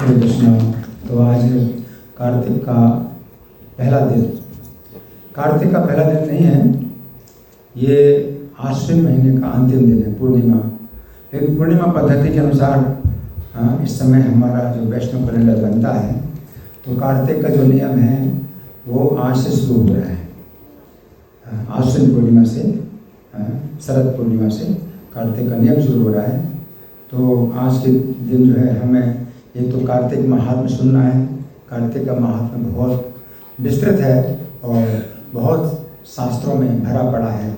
हरे कृष्णा। तो आज कार्तिक का पहला दिन, कार्तिक का पहला दिन नहीं है, ये आश्विन महीने का अंतिम दिन है, पूर्णिमा। लेकिन पूर्णिमा पद्धति के अनुसार इस समय हमारा जो वैष्णव कैलेंडर बनता है, तो कार्तिक का जो नियम है वो आज से शुरू हो रहा है। आश्विन पूर्णिमा से, शरद पूर्णिमा से कार्तिक का नियम शुरू हो रहा है। तो आज के दिन जो है हमें एक तो कार्तिक महात्म्य सुनना है। कार्तिक का महात्म्य बहुत विस्तृत है और बहुत शास्त्रों में भरा पड़ा है,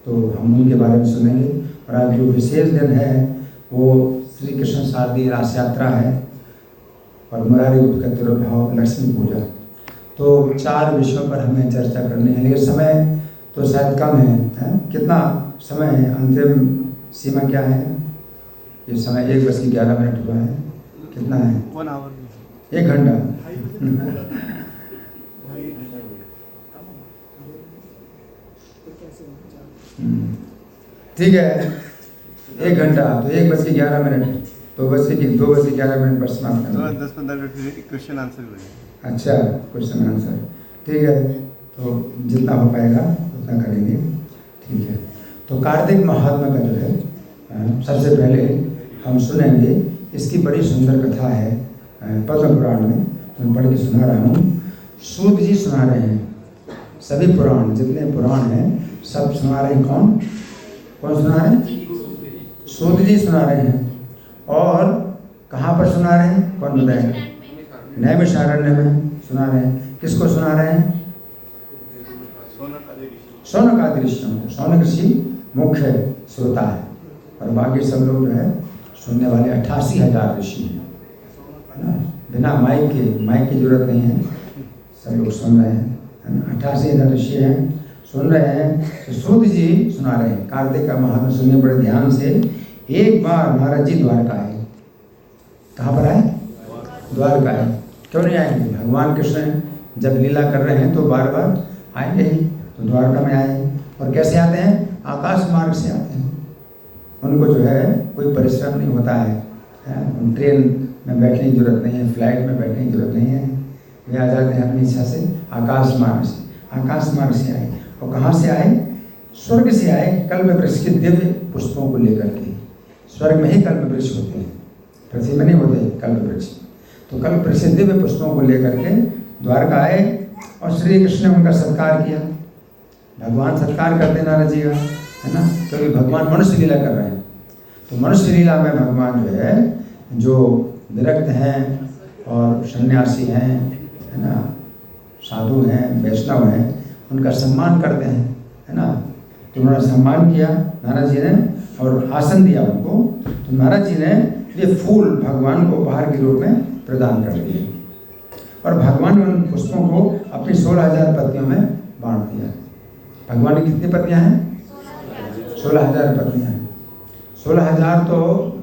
तो हम उनके बारे में सुनेंगे। और आज जो विशेष दिन है वो श्री कृष्ण शारदीय रास यात्रा है और मुरारी का तिरुभाव, लक्ष्मी पूजा। तो 4 विषयों पर हमें चर्चा करनी है, लेकिन समय तो शायद कम है। कितना समय है? अंतिम सीमा क्या है? ये समय 1:11 हुआ है। कितना है? 1 आवर, 1 घंटा। ठीक है, 1 घंटा तो 1:11, 2:11 पर समाप्त करना। 10-15 मिनट क्वेश्चन आंसर करेंगे। अच्छा, क्वेश्चन आंसर, ठीक है। तो जितना हो पाएगा उतना करेंगे, ठीक है। तो कार्तिक महात्मा का जो है सबसे पहले हम सुनेंगे। इसकी बड़ी सुंदर कथा है पद्म पुराण में, तो मैं पढ़ के सुना रहा हूँ। सूत जी सुना रहे हैं, सभी पुराण जितने पुराण हैं सब सुना रहे हैं। कौन सुना रहे हैं? सूत जी सुना रहे हैं। और कहाँ पर सुना रहे हैं? कौन बताएगा? नैमिषारण्य में सुना रहे हैं। किसको सुना रहे हैं? शौनक आदि ऋषियों को। शौनक ऋषि मुख्य श्रोता है और बाकी सब लोग जो है सुनने वाले 88,000 ऋषि हैं, है ना। बिना माइक की जरूरत नहीं है, सब लोग सुन रहे हैं, है ना। 88,000 ऋषि हैं, सुन रहे हैं। तो सूत जी सुना रहे हैं कार्तिक का महात्म्य। सुनिए बड़े ध्यान से। एक बार नारद जी द्वारका आए। कहाँ पर आए? द्वारका आए। क्यों नहीं आएंगे? भगवान कृष्ण जब लीला कर रहे हैं तो बार बार आएंगे ही। तो द्वारका में आए। और कैसे आते हैं? आकाश मार्ग से आते हैं। उनको जो है कोई परिश्रम नहीं होता है, ट्रेन में बैठने की जरूरत नहीं है, फ्लाइट में बैठने की जरूरत नहीं है। वे आ जाते हैं अपनी इच्छा से आकाश मार्ग से। आकाश मार्ग से आए। और कहाँ से आए? स्वर्ग से आए, कल्प वृक्ष के दिव्य पुष्पों को लेकर के। स्वर्ग में ही कल्प वृक्ष होते हैं, पृथ्वी में नहीं होते कल्प वृक्ष। तो कल्प वृक्ष से दिव्य पुष्पों को लेकर के द्वारका आए और श्री कृष्ण ने उनका सत्कार किया। भगवान सत्कार करते हैं नारद जी का, है ना, क्योंकि भगवान मनुष्य लीला कर रहे हैं। तो मनुष्य लीला में भगवान जो है, जो विरक्त हैं और सन्यासी हैं, है ना, साधु हैं, वैष्णव हैं, उनका सम्मान करते हैं, है ना। तो उन्होंने सम्मान किया नारद जी ने और आसन दिया उनको। तो नारद जी ने ये फूल भगवान को उपहार के रूप में प्रदान कर दिए और भगवान ने उन पुष्पों को अपनी 16,000 पत्नियों में बांट दिया। भगवान की कितनी पत्नियां हैं? 16,000 पत्नियां हैं। 16,000 तो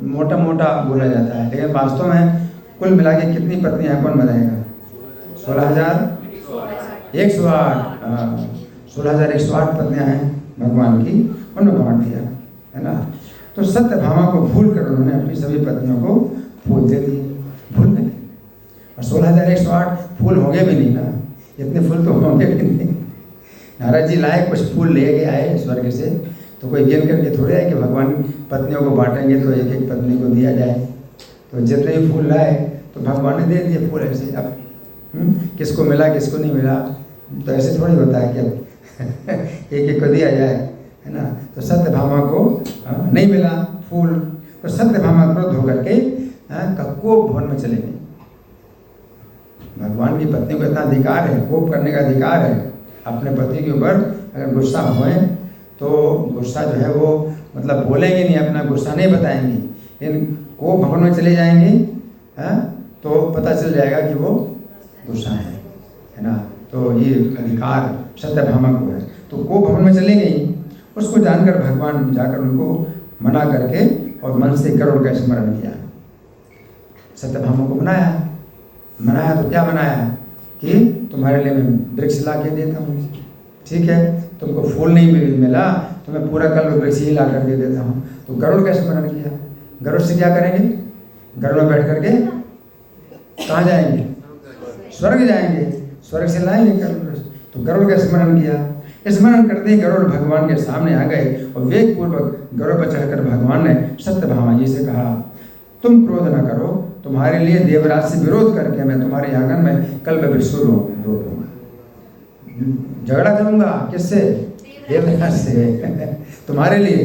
मोटा मोटा बोला जाता है, लेकिन वास्तव में कुल मिला के कितनी पत्नियां हैं? कौन बताएगा? 16,108 16,108 पत्नियां हैं भगवान की, उन्होंने बांट दिया, है ना। तो सत्यभामा को भूल कर उन्होंने अपनी सभी पत्नियों को फूल दे दिए, भूल गए। और 16,108 फूल होंगे भी नहीं ना, इतने फूल तो होंगे भी नहीं। नारद जी लाए, कुछ फूल ले के आए स्वर्ग से। तो कोई गिन करके थोड़े है कि भगवान पत्नियों को बांटेंगे तो एक एक पत्नी को दिया जाए। तो जितने भी फूल लाए तो भगवान ने दे दिए फूल ऐसे। अब किसको मिला किसको नहीं मिला तो ऐसे थोड़ी होता है कि एक एक को दिया जाए, है ना। तो सत्यभामा को नहीं मिला फूल, तो सत्यभामा क्रोध होकर के कोप भवन में चले गए। भगवान की पत्नी को इतना अधिकार है, कोप करने का अधिकार है अपने पति के ऊपर। अगर गुस्सा होए तो गुस्सा जो है वो मतलब बोलेंगे नहीं, अपना गुस्सा नहीं बताएंगे, लेकिन कोप भवन में चले जाएंगे तो पता चल जाएगा कि वो गुस्सा है ना। तो ये अधिकार सत्यभामा को है। तो कोप भवन में चले गई। उसको जानकर भगवान जाकर उनको मना करके और मन से करोड़ का स्मरण किया। सत्यभामा को मनाया तो क्या मनाया कि तुम्हारे लिए मैं वृक्ष ला के देता हूँ, ठीक है। तुमको फूल नहीं मिला तो मैं पूरा कल्प वृक्ष ही ला कर दे देता हूँ। तो गरुड़ का स्मरण किया। गरुड़ से क्या करेंगे? गरुड़ में बैठ करके कहाँ जाएंगे? स्वर्ग जाएंगे, स्वर्ग से लाएंगे कल्पवृक्ष। तो गरुड़ का स्मरण किया। स्मरण करते ही गरुड़ भगवान के सामने आ गए और वेग पूर्वक गरुड़ पर चढ़कर भगवान ने सत्यभामा जी से कहा, तुम क्रोध न करो, तुम्हारे लिए देवराज से विरोध करके मैं तुम्हारे आंगन में कल्पवृक्ष को रोपूंगा। झगड़ा करूंगा किससे? देवराज से। तुम्हारे लिए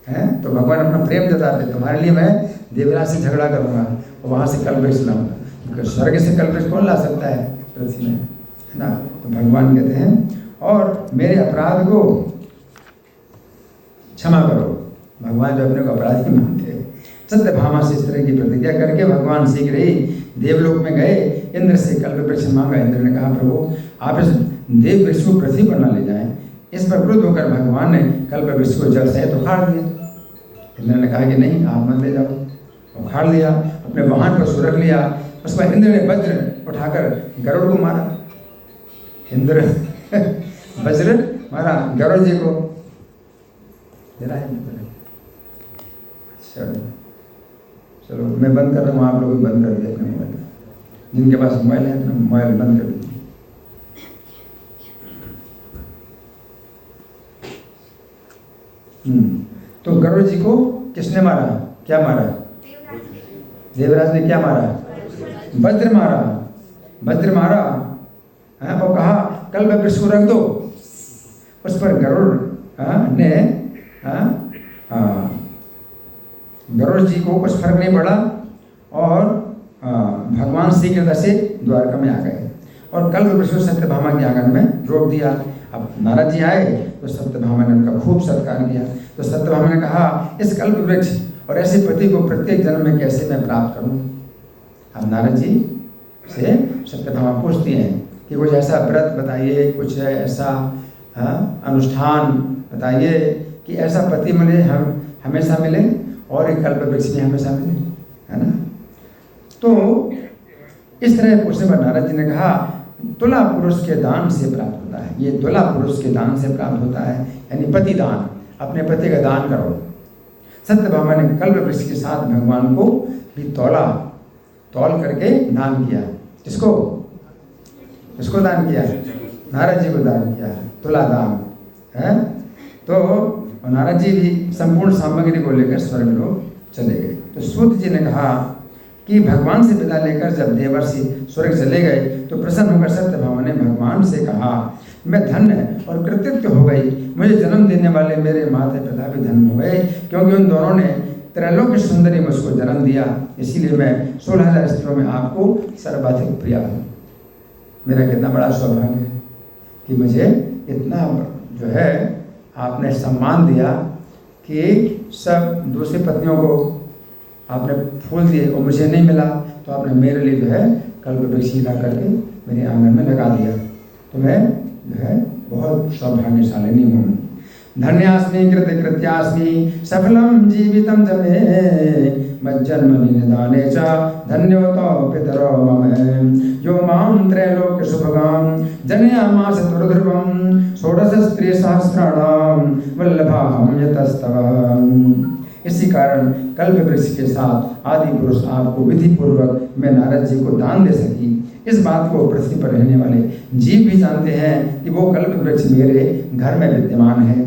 हैं? तो भगवान अपना प्रेम जताते, तुम्हारे लिए मैं देवराज से झगड़ा करूंगा और वहां से कल्पवृक्ष लाऊंगा, क्योंकि स्वर्ग से कल्पवृक्ष कौन ला सकता है पृथ्वी में, है ना। तो भगवान कहते हैं और मेरे अपराध को क्षमा करो। भगवान जो अपने को अपराधी मानते हैं। सत्यभामा से इस तरह की प्रतिज्ञा करके भगवान शीघ्र ही देवलोक में गए। इंद्र से कल्पवृक्ष मांगा। इंद्र ने कहा, प्रभु आप इस देव वृक्ष को पृथ्वी पर न ले जाएं। इस पर क्रुद्ध होकर भगवान ने कल्पवृक्ष को जल सहित उखाड़ दिया। इंद्र ने कहा कि नहीं, आप मत ले जाओ। उखाड़ लिया, अपने वाहन पर सुरख लिया। उस पर इंद्र ने वज्र उठाकर गरुड़ को मारा। इंद्र वज्र मारा गरुड़ जी को। चलो मैं बंद कर रहा हूँ, आप लोग भी बंद कर दिए अपने मोबाइल। जिनके पास मोबाइल है अपना मोबाइल बंद कर दीजिए। तो गरुड़ जी को किसने मारा? क्या मारा? देवराज ने क्या मारा? वज्र मारा। वज्र मारा है और कहा कल्पवृक्ष को रख दो। उस पर गरुड़ ने गरुड़ जी को कुछ फर्क नहीं पड़ा और भगवान शीघ्रता से द्वारका में आ गए और कल्पवृक्ष को सत्यभामा के आंगन में रोक दिया। अब नारद जी आए तो सत्यभामा ने उनका खूब सत्कार किया। तो सत्यभामा ने कहा, इस कल्पवृक्ष और ऐसे पति को प्रत्येक जन्म में कैसे मैं प्राप्त करूं? अब नारद जी से सत्यभामा पूछती हैं कि कुछ ऐसा व्रत बताइए, कुछ ऐसा अनुष्ठान बताइए कि ऐसा पति मिले, हम हमेशा मिले और एक कल्पवृक्ष भी हमेशा मिले, है ना। तो इस तरह पूछने पर नारद जी ने कहा, तुला पुरुष के दान से प्राप्त होता है। ये तुला पुरुष के दान से प्राप्त होता है, यानी पति दान, अपने पति का दान करो। सत्यभामा ने कल्पवृक्ष के साथ भगवान को भी तौल करके दान किया। किसको? किसको दान किया? नारद जी को दान किया, तुला दान है। तो नारद जी भी संपूर्ण सामग्री को लेकर स्वर्गलोक चले गए। तो सूत जी ने कहा कि भगवान से विदा लेकर जब देवर्षि स्वर्ग चले गए तो प्रसन्न होकर सत्यभामा ने भगवान से कहा, मैं धन्य और कृतज्ञ हो गई, मुझे जन्म देने वाले मेरे माता पिता भी धन्य हो गए, क्योंकि उन दोनों ने त्रैलोक्य सुंदरी मुझको जन्म दिया। इसीलिए मैं 16,000 स्त्रियों में आपको सर्वाधिक प्रिय हूँ। मेरा कितना बड़ा सौभाग्य है कि मुझे इतना जो है आपने सम्मान दिया कि सब दूसरी पत्नियों को आपने फूल दिए और मुझे नहीं मिला, तो आपने मेरे लिए जो है कल्पवृक्ष ला करके मेरे आंगन में लगा दिया। तो मैं जो है बहुत सौभाग्यशालिनी हूँ। धन्यास्मि कृतकृत्यास्मि सफलम जीवितम च मे मज्जन्मनि निदाने च धन्योतो पितरो मम यो मां त्रैलोक्य सुभगां जनयामास तुर्ध्रुवं 16 स्त्री सहस्राणां वल्लभाहं यतस्तव। इसी कारण कल्पवृक्ष के साथ आदि पुरुष आपको विधि पूर्वक मैं नारद जी को दान दे सकी। इस बात को पृथ्वी पर रहने वाले जीव भी जानते हैं कि वो कल्पवृक्ष मेरे घर में विद्यमान है।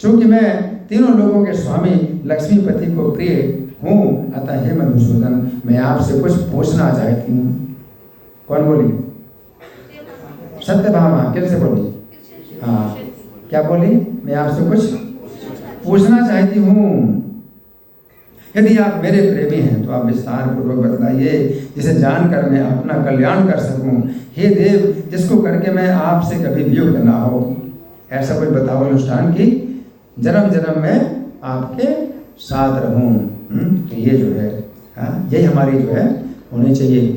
चूंकि मैं तीनों लोगों के स्वामी लक्ष्मीपति को प्रिय हूँ, अतः हे मधुसूदन, मैं आपसे कुछ पूछना चाहती हूँ। कौन बोली? सत्यभामा। किससे बोली? हाँ, क्या बोली? मैं आपसे कुछ पूछना चाहती हूँ। यदि आप मेरे प्रेमी हैं तो आप विस्तार पूर्वक बताइए, जिसे जानकर मैं अपना कल्याण कर सकूं। हे देव, जिसको करके मैं आपसे कभी वियोग न हो। ऐसा कुछ बताओ अनुष्ठान की जन्म जन्म में आपके साथ रहूं। तो ये जो है यही हमारी जो है होनी चाहिए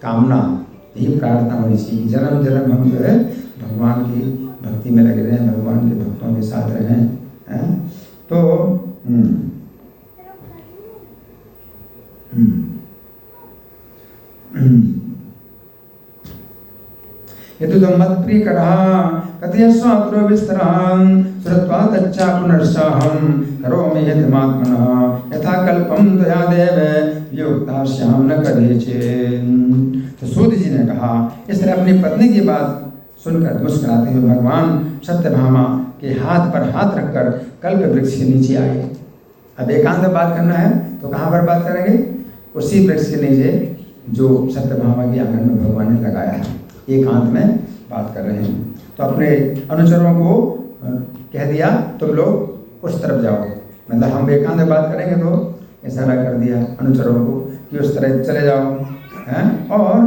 कामना, यही प्रार्थना होनी चाहिए। जन्म जन्म हम जो है भगवान की भक्ति में लगे रहें, भगवान के भक्तों के साथ रहें। तो यदि तो मत प्रिय करा कथयस्वात्रो विस्तरान् श्रुत्वा तच्चा पुनर्साहं करोमि यतमात्मनः यथा कल्पं त्वया देव युक्तास्यां न कदाचित्। तो सूत जी ने कहा, इस तरह अपनी पत्नी की बात सुनकर मुस्कुराते हुए भगवान सत्यभामा के हाथ पर हाथ रखकर कल्प वृक्ष के नीचे आए। अब एकांत में बात करना है तो कहाँ पर बात करेंगे? उसी वृक्ष के नीचे जो सत्यभामा के आंगन में भगवान ने लगाया है, एकांत में बात कर रहे हैं। तो अपने अनुचरों को कह दिया तुम लोग उस तरफ जाओ, मतलब हम एकांत में बात करेंगे तो इशारा कर दिया अनुचरों को कि उस तरह चले जाओ हैं। और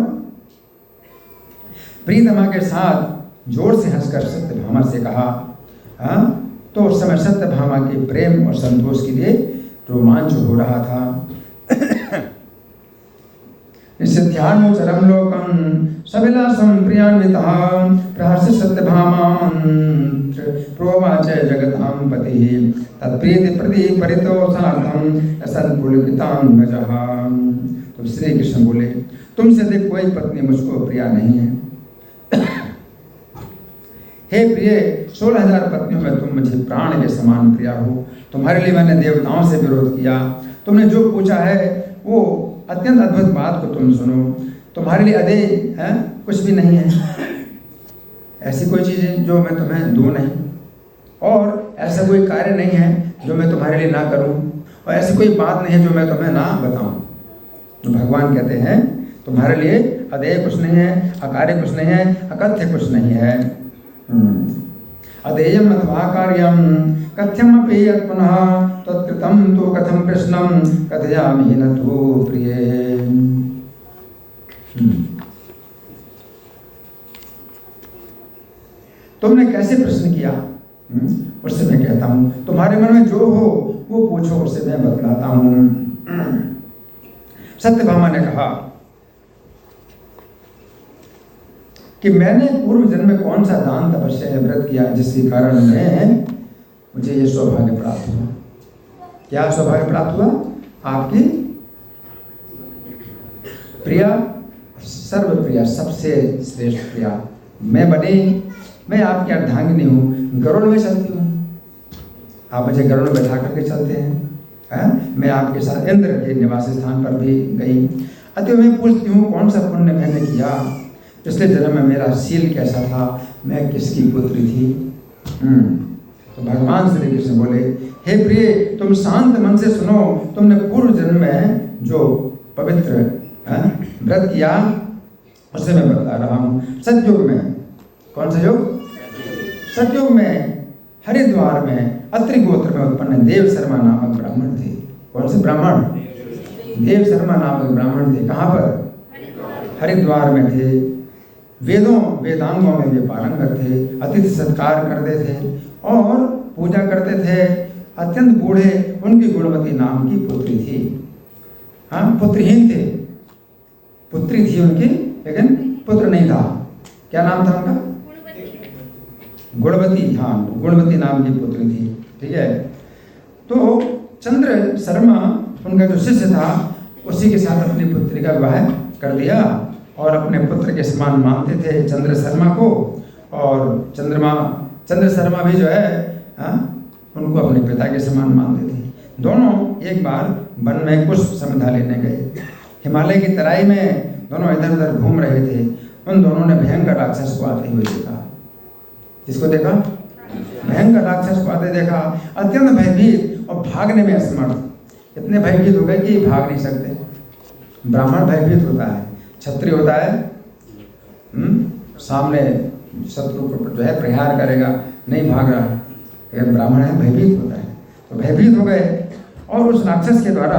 प्रीतमा के साथ जोर से हंसकर सत्यभामा से कहा, हाँ, तो उस समय सत्यभामा के प्रेम और संतोष के लिए रोमांच हो रहा था। निश्चित्यानुचरं लोकं सविलासं प्रियान्वितः प्रहर्ष सत्यभामा प्रोवाच जगतां पतिः तत्प्रीति प्रति परितोषार्थं असन्पुलकितांगजः। तो श्री कृष्ण बोले, तुमसे अधिक कोई पत्नी मुझको प्रिया नहीं है। हे प्रिय, 16,000 पत्नियों में तुम मुझे प्राण के समान प्रिया हो। तुम्हारे लिए मैंने देवताओं से विरोध किया। तुमने जो पूछा है वो अत्यंत अद्भुत बात को तुम सुनो। तुम्हारे लिए अधे है कुछ भी नहीं है, ऐसी कोई चीज़ जो मैं तुम्हें दूँ नहीं, और ऐसा कोई कार्य नहीं है जो मैं तुम्हारे लिए ना करूं, और ऐसी कोई बात नहीं है जो मैं तुम्हें ना बताऊं। तो भगवान कहते हैं तुम्हारे लिए अधेय कुछ नहीं है, अकार्य कुछ नहीं है, अकथ्य कुछ नहीं है। अधेयम अथवा कार्यम कथ्यम अपि यत् पुनः तत्कृतं तो कथम प्रश्नं कथयामि न तो प्रिय। तुमने कैसे प्रश्न किया उससे मैं कहता हूँ, तुम्हारे मन में जो हो वो पूछो, उससे मैं बतलाता हूँ। सत्यभामा ने कहा कि मैंने पूर्व जन्म में कौन सा दान तपस्या या व्रत किया जिसके कारण मुझे ये सौभाग्य प्राप्त हुआ। क्या सौभाग्य प्राप्त हुआ? आपकी प्रिया, सर्वप्रिया, सबसे श्रेष्ठ प्रिया मैं बनी। मैं आपकी अर्धांगिनी हूँ, गरुड़ में चलती हूँ, आप मुझे गरुड़ में बैठा करके चलते हैं। मैं आपके साथ इंद्र के निवास स्थान पर भी गई। अतः मैं पूछती हूँ कौन सा पुण्य मैंने किया, पिछले जन्म में मेरा शील कैसा था, मैं किसकी पुत्री थी। तो भगवान श्री कृष्ण बोले, हे प्रिय, तुम शांत मन से सुनो। तुमने पूर्व जन्म में जो पवित्र व्रत किया उसे मैं बता रहा हूँ। सतयुग में, कौन सा युग? सतयुग में हरिद्वार में अत्रि गोत्र में उत्पन्न देव शर्मा नामक ब्राह्मण थे। कौन से ब्राह्मण? देव शर्मा नामक ब्राह्मण थे। कहाँ पर? हरिद्वार में थे। वेदांगों में वे पारंगत थे, अतिथि सत्कार करते थे और पूजा करते थे। अत्यंत बूढ़े, उनकी गुणवती नाम की पुत्री थी। हाँ, पुत्रहीन थे, पुत्री थी उनकी लेकिन पुत्र नहीं था। क्या नाम था उनका? गुणवती। हाँ, गुणवती नाम की पुत्री थी। ठीक है। तो चंद्र शर्मा उनका जो शिष्य था उसी के साथ अपनी पुत्री का विवाह कर दिया और अपने पुत्र के समान मानते थे चंद्र शर्मा को। और चंद्र शर्मा भी जो है उनको अपने पिता के समान मानते थे। दोनों एक बार वन में कुछ समझा लेने गए। हिमालय की तराई में दोनों इधर उधर घूम रहे थे। उन दोनों ने भयंकर राक्षस को आते हुए देखा। किसको देखा? भयंकर राक्षस को आते देखा। अत्यंत भयभीत और भागने में असमर्थ, इतने भयभीत हो गए कि भाग नहीं सकते। ब्राह्मण भयभीत होता है, क्षत्रिय होता है सामने शत्रु को जो है प्रहार करेगा, नहीं भाग रहा, लेकिन ब्राह्मण है भयभीत होता है। तो भयभीत हो गए और उस राक्षस के द्वारा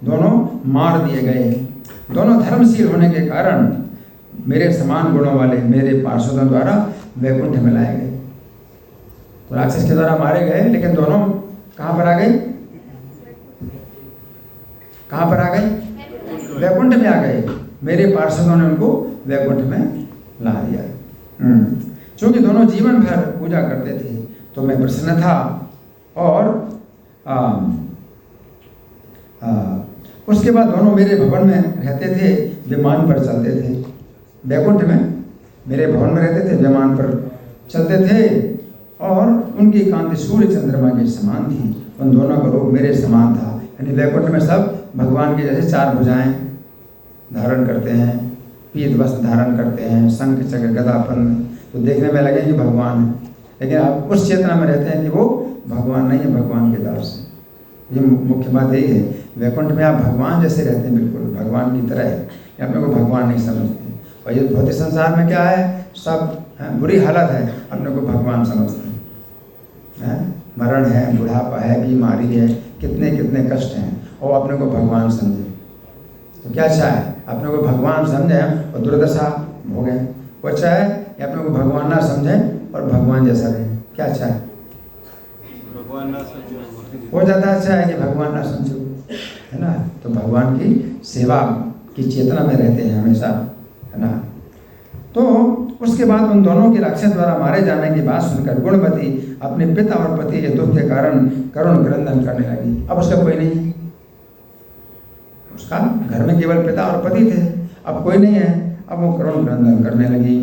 दोनों मार दिए गए। दोनों धर्मशील होने के कारण मेरे समान गुणों वाले मेरे पार्षदों द्वारा वैकुंठ में लाए गए। तो राक्षस के द्वारा मारे गए, लेकिन दोनों कहाँ पर आ गए? कहाँ पर आ गए? वैकुंठ में आ गए। मेरे पार्षदों ने उनको वैकुंठ में ला दिया। क्योंकि दोनों जीवन भर पूजा करते थे तो मैं प्रसन्न था। और उसके बाद दोनों मेरे भवन में रहते थे, विमान पर चलते थे। वैकुंठ में मेरे भवन में रहते थे, विमान पर चलते थे और उनकी कांति सूर्य चंद्रमा के समान थी। उन दोनों का रूप मेरे समान था। यानी वैकुंठ में सब भगवान की जैसे 4 भुजाएं धारण करते हैं, पीत वस्त्र धारण करते हैं, शंख चक्र गदा पद्म, तो देखने में लगे कि भगवान है, लेकिन आप उस चेतना में रहते हैं कि वो भगवान नहीं है, भगवान के दास है। ये मुख्य बात यही है। वैकुंठ में आप भगवान जैसे रहते हैं, बिल्कुल भगवान की तरह है, अपने को भगवान नहीं समझते। और ये भौतिक संसार में क्या है, सब बुरी हालत है, अपने को भगवान समझते हैं। मरण है, बुढ़ापा है, बीमारी है, कितने कितने कष्ट हैं, और अपने को भगवान समझे तो क्या अच्छा है। अपने को भगवान समझे और दुर्दशा भोगे, वो अच्छा है या अपने को भगवान ना समझे और भगवान जैसा रहे, क्या अच्छा है। भगवान ना समझो वो ज़्यादा अच्छा है कि भगवान ना समझो, है ना। तो भगवान की सेवा की चेतना में रहते हैं हमेशा, है ना। तो उसके बाद उन दोनों के राक्षस द्वारा मारे जाने की बात सुनकर गुणवती अपने पिता और पति के दुख के कारण करुण क्रंदन करने लगी। अब उसका कोई नहीं, उसका घर में केवल पिता और पति थे, अब कोई नहीं है। अब वो करुण क्रंदन करने लगी।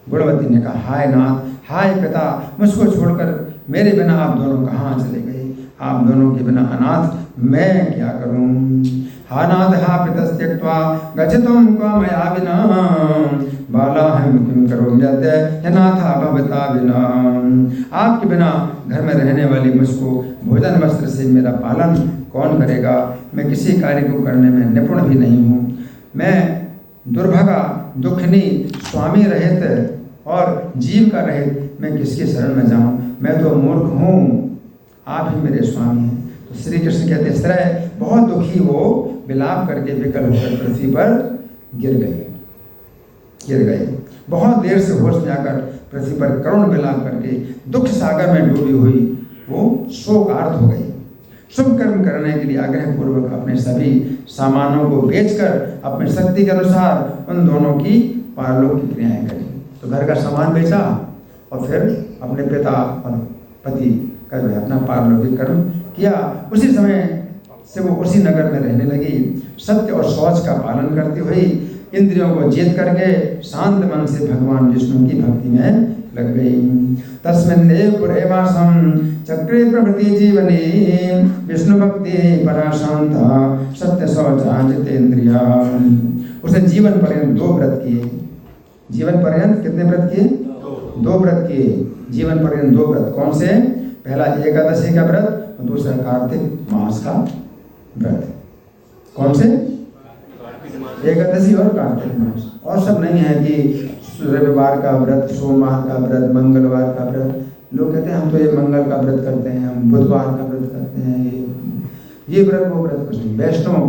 गुणवती ने कहा, हाय नाथ, हाय पिता, मुझको छोड़कर मेरे बिना आप दोनों कहाँ चले गए। आप दोनों के बिना अनाथ मैं क्या करूं। हा नाथ हा पितस्त्यक्त्वा गच्छतुं क्व मया विना बालाहं किं करोमि यद्य नाथा भवता विना। आपके बिना घर में रहने वाली मुझको भोजन वस्त्र से मेरा पालन कौन करेगा। मैं किसी कार्य को करने में निपुण भी नहीं हूँ। मैं दुर्भगा दुखनी स्वामी रहित और जीव का रहित मैं किसके शरण में जाऊँ। मैं तो मूर्ख हूँ, आप ही मेरे स्वामी हैं। तो श्री कृष्ण कहते इस तरह बहुत दुखी वो विलाप करके विकल होकर पृथ्वी पर गिर गए। बहुत देर से होश में आकर पृथ्वी पर करुण विलाप करके दुख सागर में डूबी हुई वो शोकार्त हो गई। शुभ कर्म करने के लिए आग्रह पूर्वक अपने सभी सामानों को बेचकर अपनी शक्ति के अनुसार उन दोनों की पारलौकिक क्रियाएं करी। तो घर का सामान बेचा और फिर अपने पिता और पति का जो है अपना पारलौकिक कर्म किया। उसी समय से वो उसी नगर में रहने लगी, सत्य और शौच का पालन करती हुई, इंद्रियों को जीत करके शांत मन से भगवान विष्णु की भक्ति में लग गई। तस्मिन्नेव पुरे वासं चक्रे प्रभृति जीवने विष्णु भक्ति परा शांता सत्य शौचा जितेन्द्रिया। उसने जीवन पर्यंत 2 व्रत किए। जीवन पर्यंत कितने व्रत किए? 2 व्रत किए। जीवन पर्यंत 2 व्रत। कौन से? पहला एकादशी का व्रत और दूसरा कार्तिक मास का व्रत। कौन से? एकादशी और कार्तिक मास। और सब नहीं है कि रविवार का व्रत, सोमवार का व्रत, मंगलवार का व्रत। लोग कहते हैं हम तो ये मंगल का व्रत करते हैं, हम बुधवार का व्रत करते हैं, ये व्रत वो व्रत कुछ नहीं। वैष्णव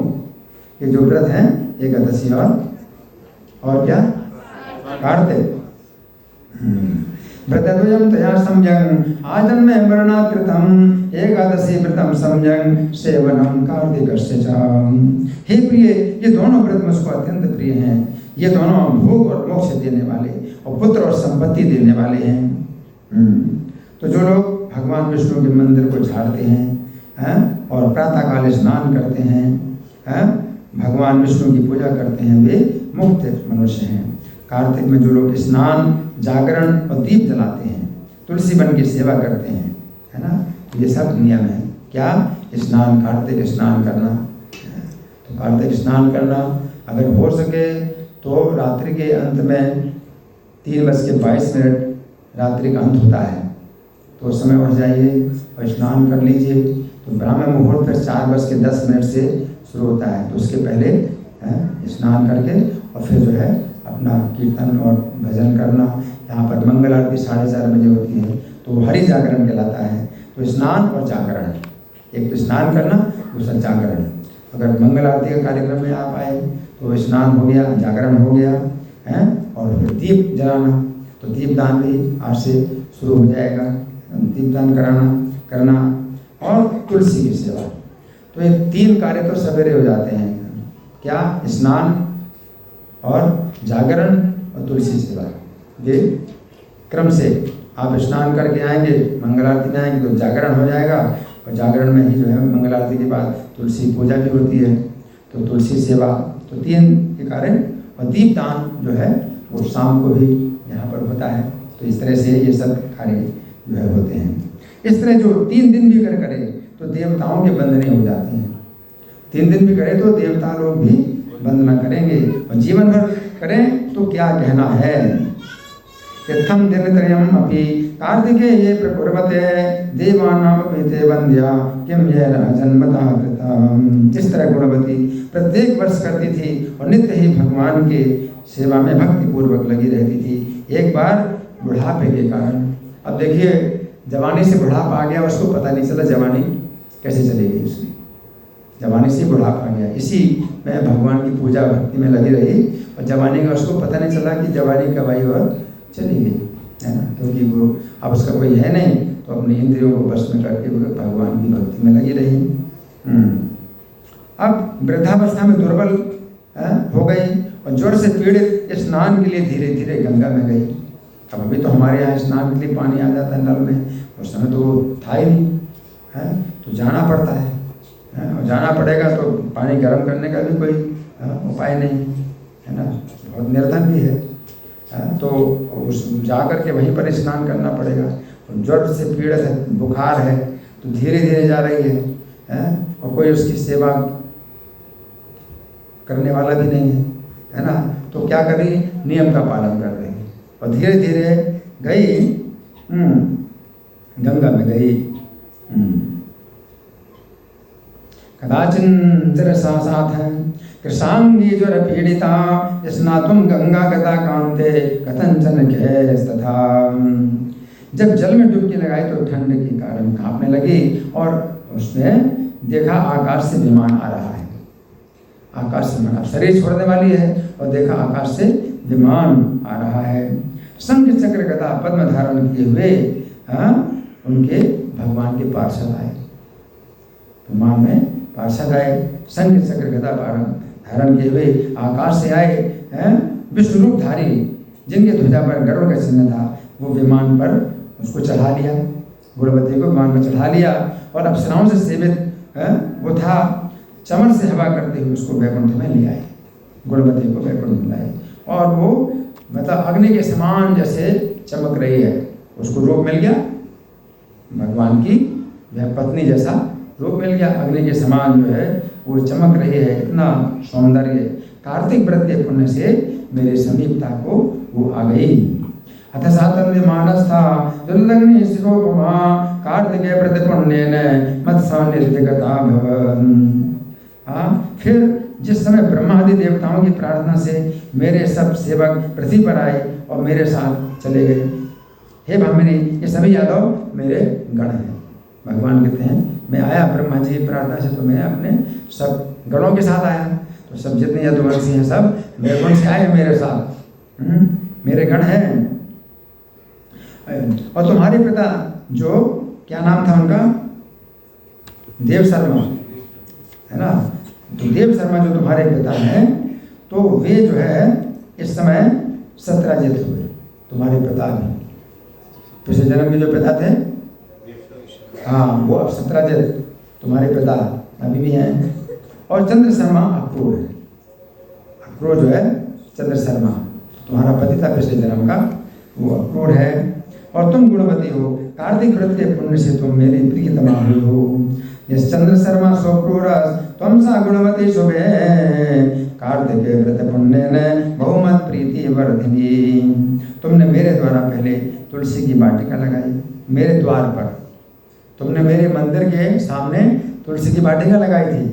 के जो व्रत हैं एकादशी और क्या? कार्तिक। व्रतद्वयं तया सम्यक् आजन्मे वर्णात् कृतं एकादशी व्रतं सम्यक् सेवनं कार्तिकस्य च। हे प्रिय, ये दोनों व्रत मुझको अत्यंत प्रिय हैं। ये दोनों भोग और मोक्ष देने वाले और पुत्र और संपत्ति देने वाले हैं। तो जो लोग भगवान विष्णु के मंदिर को झाड़ते हैं और प्रातःकाल स्नान करते हैं, भगवान विष्णु की पूजा करते हैं, वे मुक्त मनुष्य हैं। कार्तिक में जो लोग स्नान, जागरण और दीप जलाते हैं, तुलसी वन की सेवा करते हैं, है ना, ये सब नियम है। क्या? स्नान, कार्तिक स्नान करना। तो कार्तिक स्नान करना अगर हो सके तो रात्रि के अंत में 3:22 रात्रि का अंत होता है, तो उस समय उठ जाइए और स्नान कर लीजिए। तो ब्राह्मण मुहूर्त फिर 4:10 से शुरू होता है, तो उसके पहले स्नान करके और फिर जो है अपना कीर्तन और भजन करना। यहाँ पर मंगल आरती 4:30 बजे होती है, तो हरि जागरण कहलाता है। तो स्नान और जागरण, एक तो स्नान करना, दूसरा जागरण। अगर मंगल आरती का कार्यक्रम में आप आए तो स्नान हो गया, जागरण हो गया है, और फिर दीप जलाना। तो दीपदान भी आज से शुरू हो जाएगा, दीपदान करना और तुलसी की सेवा। तो ये 3 कार्य तो सवेरे हो जाते हैं। क्या? स्नान और जागरण और तुलसी सेवा। ये क्रम से आप स्नान करके आएंगे, मंगल आरती में आएंगे तो जागरण हो जाएगा, और जागरण में ही जो है मंगल आरती के बाद तुलसी पूजा भी होती है। तो तुलसी सेवा, तो 3 के कार्य। और दीपदान जो है वो शाम को भी यहाँ पर होता है, तो इस तरह से ये सब कार्य जो है होते हैं। इस तरह जो 3 दिन भी अगर करे तो देवताओं के वंदने हो जाते हैं। 3 दिन भी करे तो देवता लोग भी वंदना करेंगे, और जीवन भर करें तो क्या कहना है। यथम दिनत्रयम् अपि कार्तिकेये प्रकुर्वते देवानामपि ते वन्द्या किं येन अजन्मतः कृतम्। जिस तरह गुणवती प्रत्येक वर्ष करती थी और नित्य ही भगवान के सेवा में भक्ति पूर्वक लगी रहती थी, एक बार बुढ़ापे के कारण, अब देखिए जवानी से बुढ़ापा आ गया, उसको पता नहीं चला जवानी कैसे चली गई उसकी, जवानी से बुढ़ापा आ गया। इसी में भगवान की पूजा भक्ति में लगी रही और जवानी का उसको पता नहीं चला कि जवानी कब आई और चली गई, है ना, क्योंकि वो अब उसका कोई है नहीं, तो अपने इंद्रियों को बस में करके वो भगवान की भक्ति में लगी रही। अब वृद्धावस्था में दुर्बल हो गई और ज्वर से पीड़ित स्नान के लिए धीरे धीरे गंगा में गई। अब अभी तो हमारे यहाँ स्नान के लिए पानी आ जाता है नल में, उस समय तो वो था ही नहीं, है, तो जाना पड़ता है, और जाना पड़ेगा तो पानी गर्म करने का भी कोई उपाय नहीं, है ना, बहुत निर्धन भी है, तो उस जा कर के वहीं पर स्नान करना पड़ेगा। और ज्वर से पीड़ित है, बुखार है, तो धीरे धीरे जा रही है, और कोई उसकी सेवा करने वाला भी नहीं है ना, तो क्या करी, नियम का पालन कर रही और धीरे धीरे गई, गंगा में गई। कदाचिन जरसासाथ कृशांगी ज्वर पीड़िता स्नातुम गंगा गता कांते कथंचन खेस्तथा। जब जल में डुबकी लगाई तो ठंड के कारण कांपने लगी और उसने देखा आकाश से विमान आ रहा है। आकाश से विमान, शरीर छोड़ने वाली है और देखा आकाश से विमान आ रहा है। शंख चक्र गदा पद्म धारण किए हुए उनके भगवान के पार्षद आए, विमान में पार्षद आए, शंख चक्र गदा धारण किए हुए आकाश से आए, विष्णु रूपधारी, जिनके ध्वजा पर गरुड़ का चिन्ह था, वो विमान पर उसको चढ़ा लिया, गुणवती को विमान पर चढ़ा लिया और अप्सराओं से सेवित वो था, चमन से हवा करते हुए उसको वैकुंठ में ले आए, गुणवती को वैकुंठ में लाए। और वो मतलब अग्नि के समान जैसे चमक रही है, उसको रूप मिल गया, भगवान की वह पत्नी जैसा रूप मिल गया, अग्नि के समान जो है वो चमक रही है, इतना सौंदर्य। कार्तिक व्रत के पुण्य से मेरे समीपता को वो आ गई। अथ सातंद्र मानस था दुर्लग्नि शिरोपमा कार्तिक व्रत पुण्येन मत्सा निर्दिगता भवन। फिर जिस समय ब्रह्मा आदि देवताओं की प्रार्थना से मेरे सब सेवक पृथ्वी पर आए और मेरे साथ चले गए, हे भामिनी, ये सभी यादव मेरे गण हैं। भगवान कहते हैं मैं आया ब्रह्मा जी की प्रार्थना से, तो मैं अपने सब गणों के साथ आया, तो सब जितने यदुवंशी हैं सब मेरे गुण से आए मेरे साथ, मेरे गण हैं। और तुम्हारे पिता जो क्या नाम था उनका, देव शर्मा, है ना, तो देव शर्मा जो तुम्हारे पिता हैं, तो वे जो है इस समय सत्राजित हुए, तुम्हारे पिता भी, पिछले जन्म में जो पिता थे, हाँ, वो अब सत्राजित तुम्हारे पिता अभी भी हैं। और चंद्र शर्मा अक्रूर है, अक्रूर जो है चंद्र शर्मा तुम्हारा पति था पिछले जन्म का, वो अक्रूर है। और तुम गुणवती हो, कार्तिक व्रत के पुण्य से तुम मेरी प्रियतमा हुई हो। यस चंद्र शर्मा सोक्रूरस तुम सा गुणवती शुभे कार्तिक व्रत पुण्य ने बहुमत प्रीति वर्धिनी। तुमने मेरे द्वारा पहले तुलसी की वाटिका लगाई, मेरे द्वार पर तुमने मेरे मंदिर के सामने तुलसी की वाटिका लगाई थी,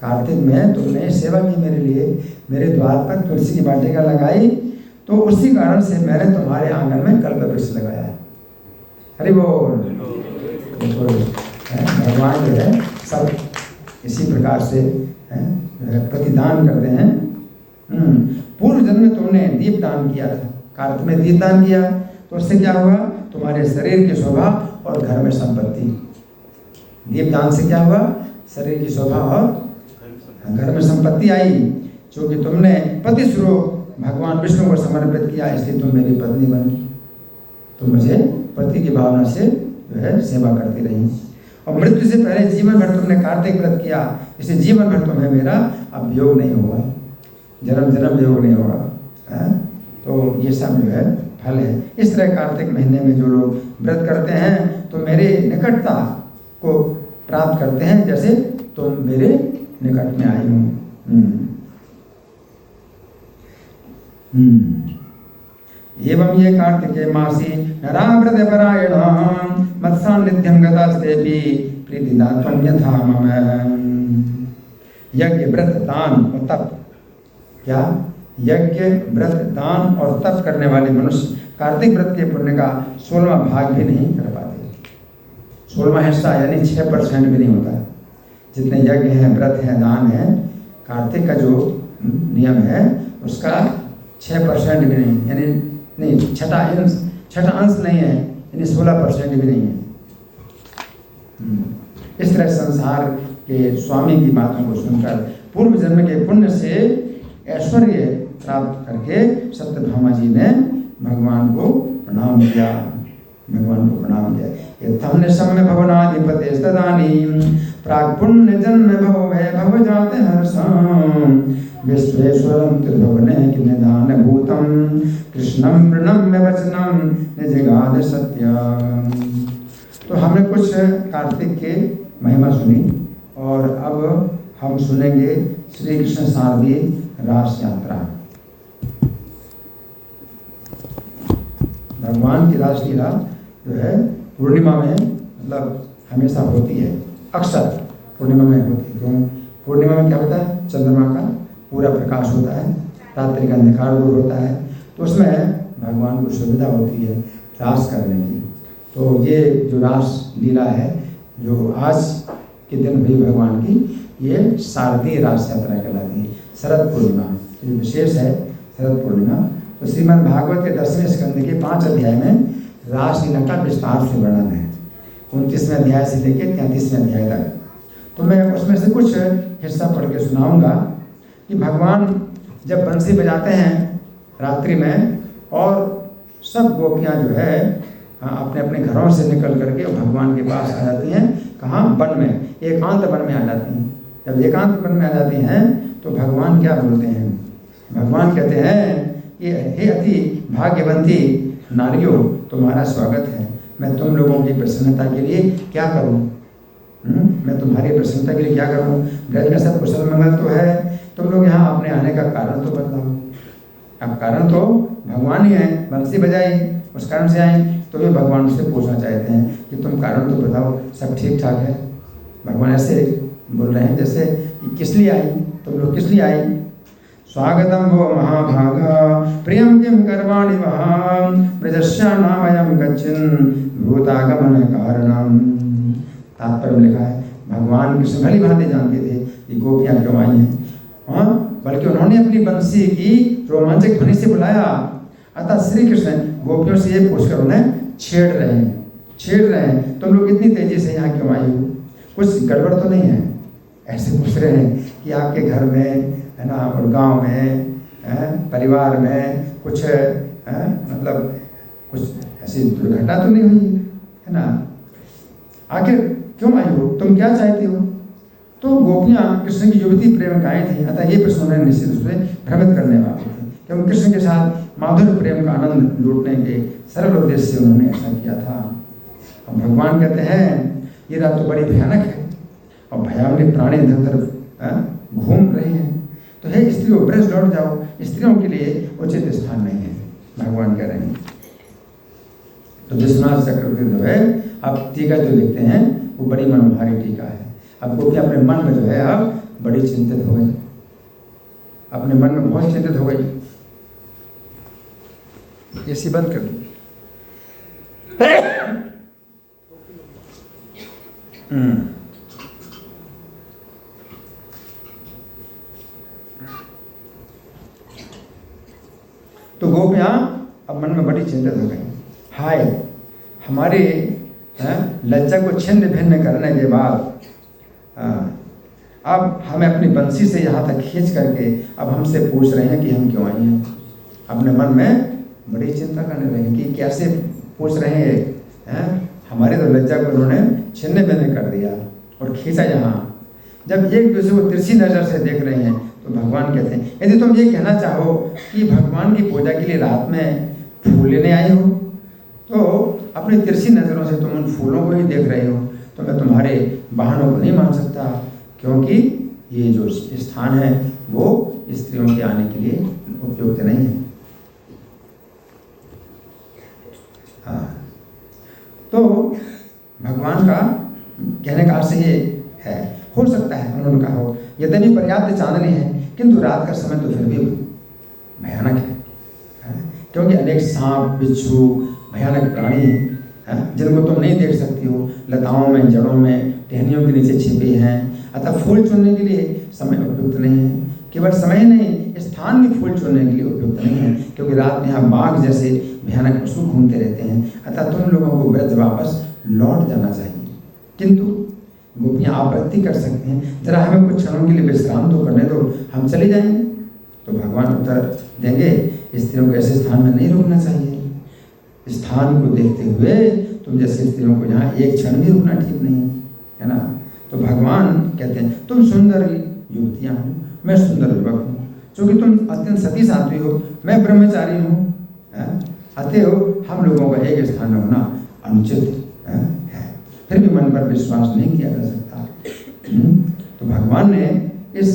कार्तिक में तुमने सेवा की मेरे लिए, मेरे द्वार पर तुलसी की वाटिका लगाई, तो उसी कारण से मैंने तुम्हारे आंगन में कल्प वृक्ष लगाया है। हरि बोल। भगवान जो है सब इसी प्रकार से प्रतिदान करते हैं। पूर्व जन्म में तुमने दीपदान किया था, कार्तिक में दीपदान किया, तो उससे क्या हुआ, तुम्हारे शरीर की शोभा और घर में संपत्ति। दीपदान से क्या हुआ, शरीर की शोभा और घर में संपत्ति आई, क्योंकि तुमने पति स्वरूप भगवान विष्णु को समर्पित किया, इसलिए तुम मेरी पत्नी बनी। तुम मुझे पति की भावना से जो है सेवा करती रही। और मृत्यु से पहले जीवन भर तुमने कार्तिक व्रत किया, इसलिए जीवन भर तुम्हें मेरा अब योग नहीं होगा, जन्म जन्म योग नहीं होगा। तो ये सब जो है फल है। इस तरह कार्तिक महीने में जो लोग व्रत करते हैं तो मेरे निकटता को प्राप्त करते हैं, जैसे तुम मेरे निकट में आई हो। एवं ये कार्तिके मासी नराव्रत परायण मत्सान्निध्यं गतास्तेपि प्रीतिदात्वं यथा मम। यज्ञ व्रत दान और तप, क्या यज्ञ व्रत दान और तप करने वाले मनुष्य कार्तिक व्रत के पुण्य का 16वां भाग भी नहीं कर पाते। 16वां हिस्सा यानी 6% भी नहीं होता। जितने यज्ञ हैं, व्रत है, दान है, कार्तिक का जो नियम है उसका 6% भी नहीं, यानी नहीं, छठा अंश नहीं है, यानी 16% भी नहीं है। इस तरह संसार के स्वामी की बातों को सुनकर पूर्व जन्म के पुण्य से ऐश्वर्य प्राप्त करके सत्यभामा जी ने भगवान को प्रणाम किया। यथम्य सम्य भवनाधिपते तदानीं प्राक् पुण्य जन्म भव भय भव जाते हर्षं विश्वेश्वरं त्रिभुवने किनिदान भूतं कृष्णं प्रणम्य वचनं निजगाद सत्यम्। तो हमने कुछ कार्तिक के महिमा सुनी और अब हम सुनेंगे श्री कृष्ण शारदीय रास यात्रा। भगवान की रासलीला जो है पूर्णिमा में, मतलब हमेशा होती है, अक्सर पूर्णिमा में होती है। क्यों? पूर्णिमा में क्या होता है? चंद्रमा का पूरा प्रकाश होता है, रात्रि का अंधकार दूर होता है, तो उसमें भगवान को सुविधा होती है रास करने की। तो ये जो रास लीला है जो आज के दिन हुई भगवान की, ये शारदीय रास यात्रा कहलाती है। शरद पूर्णिमा ये विशेष है, शरद पूर्णिमा। तो श्रीमद् भागवत के 10वें स्कंद के 5 अध्याय में रासलीला का विस्तार से वर्णन है, 29वें अध्याय से लेकर 33वें अध्याय तक। तो मैं उसमें से कुछ हिस्सा पढ़ के सुनाऊंगा कि भगवान जब बंसी बजाते हैं रात्रि में और सब गोपियाँ जो है अपने अपने घरों से निकल करके भगवान के पास आ जाती हैं। कहाँ? वन में, एकांत वन में आ जाती हैं। जब एकांत वन में आ जाती हैं तो भगवान क्या बोलते हैं? भगवान कहते हैं कि हे अति भाग्यवंती नारियों, तुम्हारा स्वागत है। मैं तुम लोगों की प्रसन्नता के लिए क्या करूं? मैं तुम्हारी प्रसन्नता के लिए क्या करूं? ब्रज में सब कुशल मंगल तो है, तुम लोग यहाँ अपने आने का कारण तो बताओ। अब कारण तो भगवान ही है, बंसी बजाई उस कारण से आए। तो वे भगवान से पूछना चाहते हैं कि तुम कारण तो बताओ, सब ठीक ठाक है। भगवान ऐसे बोल रहे हैं जैसे किस लिए आई, तुम लोग किस लिए आई? स्वागतम वो महाभागा प्रियम किम कर्माणि वहां ब्रजस्या नामयम गच्छन् भूतागमन कारणम। तात्पर्य में लिखा है भगवान कृष्ण भली भांति जानते थे कि गोपियां क्यों आई हैं, बल्कि उन्होंने अपनी बंसी की रोमांचक ध्वनि से बुलाया। अतः श्री कृष्ण गोपियों से ये पूछकर उन्हें छेड़ रहे हैं, तुम लोग इतनी तेजी से यहाँ क्यों आई हो? कुछ गड़बड़ तो नहीं है? ऐसे पूछ रहे हैं कि आपके घर में है ना, और गांव में परिवार में कुछ मतलब कुछ ऐसी दुर्घटना तो नहीं हुई है ना? आखिर क्यों आई हो? तुम क्या चाहती हो? तो गोपियाँ कृष्ण की युवती प्रेम गायें थी। अतः ये प्रश्न उन्हें निश्चित रूप से भ्रमित करने वाले थे, क्योंकि कृष्ण के साथ माधुर्य प्रेम का आनंद लूटने के सरल उद्देश्य से उन्होंने ऐसा किया था। अब भगवान कहते हैं ये रात तो बड़ी भयानक है और भयावनी प्राणी इधर उधर घूम रहे हैं, तो हे स्त्रियों ब्रज लौट जाओ, स्त्रियों के लिए उचित स्थान नहीं है, भगवान कह रहे हैं। तो विश्वनाथ चक्रवर्ती जो है अब टीका जो लिखते हैं वो बड़ी मनोहारी टीका है। अब गोपियाँ अपने मन में जो है अब बड़ी चिंतित हो गई, अपने मन में बहुत चिंतित हो गई। एसी बंद कर दो। तो गोपियाँ अब मन में बड़ी चिंतित हो गई। हाय, हमारे लज्जा को छिन्न भिन्न करने के बाद अब हमें अपनी बंसी से यहाँ तक खींच करके अब हमसे पूछ रहे हैं कि हम क्यों आई हैं। अपने मन में बड़ी चिंता करने लगे कि कैसे पूछ रहे हैं, हमारे तो लज्जा को उन्होंने छिन्न भिन्न कर दिया और खींचा यहाँ। जब एक दूसरे को तिरछी नज़र से देख रहे हैं तो भगवान कहते हैं यदि तुम ये कहना चाहो कि भगवान की पूजा के लिए रात में फूल लेने आए हो तो अपनी तिरछी नज़रों से तुम उन फूलों को ही देख रहे हो, तो मैं तुम्हारे बहानों को नहीं मान सकता, क्योंकि ये जो स्थान है वो स्त्रियों के आने के लिए उपयुक्त नहीं है। हाँ, तो भगवान का कहने का अर्थ ये है, हो सकता है उन्होंने कहा हो यद्यपि पर्याप्त चांदनी है किंतु रात का समय तो फिर भी भयानक है, क्योंकि अनेक सांप बिच्छू भयानक प्राणी हैं जिनको तुम नहीं देख सकती हो, लताओं में जड़ों में टहनियों के नीचे छिपे हैं। अतः फूल चुनने के लिए समय उपयुक्त नहीं है, केवल समय नहीं स्थान भी फूल चुनने के लिए उपयुक्त नहीं है, क्योंकि रात में यहाँ बाघ जैसे भयानक पशु घूमते रहते हैं। अतः तुम लोगों को ब्रज वापस लौट जाना चाहिए। किंतु गोपियाँ आपत्ति कर सकती हैं, जरा हमें कुछ क्षणों के लिए विश्राम तो करने दो, हम चले जाएंगे। तो भगवान उत्तर देंगे, स्त्रियों को ऐसे स्थान में नहीं रुकना चाहिए। स्थान को देखते हुए तुम जैसे स्त्रियों को यहाँ एक क्षण भी रुकना ठीक नहीं है ना। तो भगवान कहते हैं तुम सुंदर युवतियाँ हो, मैं सुंदर युवक हूँ, क्योंकि तुम अत्यंत सती साध्वी हो, मैं ब्रह्मचारी हूँ, अतएव हम लोगों का एक स्थान में होना अनुचित है। फिर भी मन पर विश्वास नहीं किया जा सकता। तो भगवान ने इस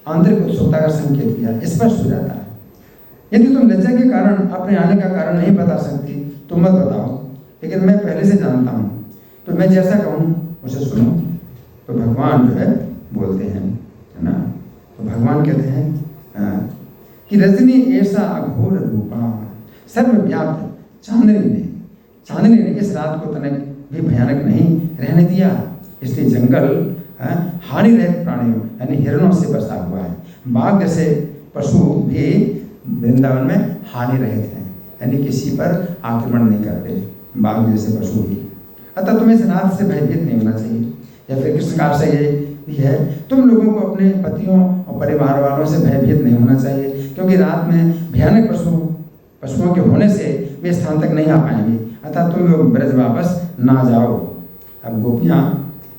आंतरिक उत्सुकता का संकेत किया, स्पष्ट हो जाता है। यदि तुम लज्जा के कारण अपने आने का कारण नहीं बता सकती तो मत बताओ, लेकिन मैं पहले से जानता हूँ, तो मैं जैसा कहूँ उसे सुनो। तो भगवान जो है बोलते हैं, है ना। तो भगवान कहते हैं कि रजनी ऐसा अघोर रूपा सर्वव्याप्त चांदनी ने इस रात को तनिक भी भयानक नहीं रहने दिया, इसलिए जंगल हानि रहित प्राणियों यानी हिरणों से बसा हुआ है। बाघ जैसे पशु भी वृंदावन में हानि रहित हैं, यानी किसी पर आक्रमण नहीं करते, बाघ जैसे पशु भी। अतः तुम्हें इस रात से भयभीत नहीं होना चाहिए। या फिर किस प्रकार से ये भी है, तुम लोगों को अपने पतियों और परिवार वालों से भयभीत नहीं होना चाहिए, क्योंकि रात में भयानक पशुओं के होने से वे स्थान तक नहीं आ पाएंगे। अतः तुम लोग ब्रज वापस ना जाओ। अब गोपियाँ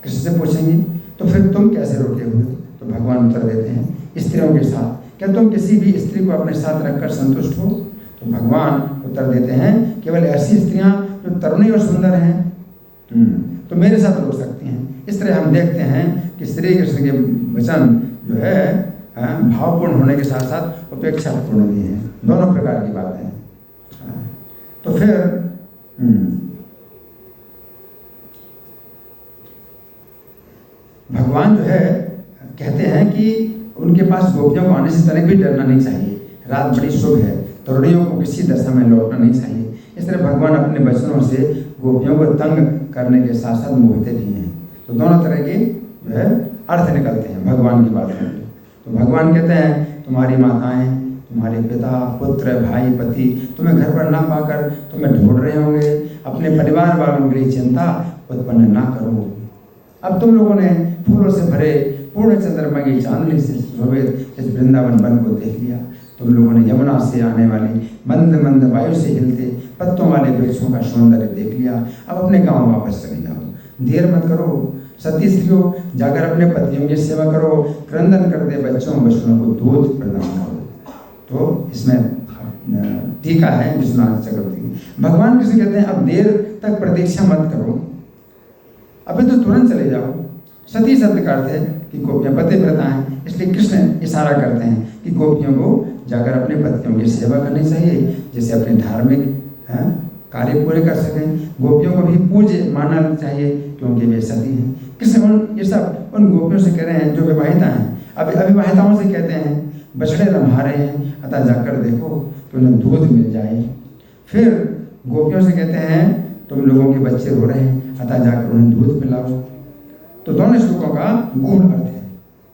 कृष्ण से पूछेंगी तो फिर तुम कैसे रोके हुए? तो भगवान उत्तर देते हैं, स्त्रियों के साथ। क्या तुम किसी भी स्त्री को अपने साथ रखकर संतुष्ट हो? तो भगवान उत्तर देते हैं, केवल ऐसी स्त्रियां जो तरुणी और सुंदर हैं तो मेरे साथ रुक सकती हैं। इस तरह हम देखते हैं कि श्री कृष्ण के वचन जो है भावपूर्ण होने के साथ साथ उपेक्षापूर्ण भी हैं, दोनों प्रकार की बातें हैं। तो फिर भगवान जो है कहते हैं कि उनके पास गोपियों को आने से तनिक भी डरना नहीं चाहिए। रात बड़ी शुभ है, तरुणियों को किसी दशा में लौटना नहीं चाहिए। इस तरह भगवान अपने वचनों से गोपियों को तंग करने के साथ साथ मोहित भी हैं। तो दोनों तरह के जो है अर्थ निकलते हैं भगवान की बात में। तो भगवान कहते हैं तुम्हारी माताएं, तुम्हारे पिता, पुत्र, भाई, पति तुम्हें घर पर ना पाकर तुम्हें ढूंढ रहे होंगे। अपने परिवार वालों के लिए चिंता उत्पन्न ना करो। अब तुम लोगों ने फूलों से भरे पूर्ण चंद्रमा की चांदनी से शोभित इस वृंदावन वन को देख लिया। तुम लोगों ने यमुना से आने वाली मंद मंद वायु से हिलते पत्तों वाले वृक्षों का सौंदर्य देख लिया। अब अपने गांव वापस चले जाओ, देर मत करो। सती स्त्रियों जाकर अपने पतियों की सेवा करो, क्रंदन करते बच्चों बच्चों को दूध प्रदान करो। तो इसमें टीका है विश्वनाथ चक्रवर्ती। भगवान कृष्ण कहते हैं अब देर तक प्रतीक्षा मत करो, अभी तो तुरंत चले जाओ। सती शब्द का अर्थ है कि गोपियाँ पतिव्रता हैं, इसलिए कृष्ण इशारा करते हैं कि गोपियों को जाकर अपने पतियों की सेवा करनी चाहिए, जिससे अपने धार्मिक कार्य पूरे कर सकें। गोपियों को भी पूज्य मानना चाहिए क्योंकि वे सती हैं। कृष्ण ये सब उन गोपियों से कह रहे हैं जो विवाहिता हैं। अब अविवाहिताओं से कहते हैं बछड़े रम्हा रहे हैं, अतः जाकर देखो कि उन्हें दूध मिल जाए। फिर गोपियों से कहते हैं तुम लोगों के बच्चे रो रहे हैं, अतः जाकर उन्हें दूध पिलाओ। तो दोनों श्लोकों का गूढ़ अर्थ है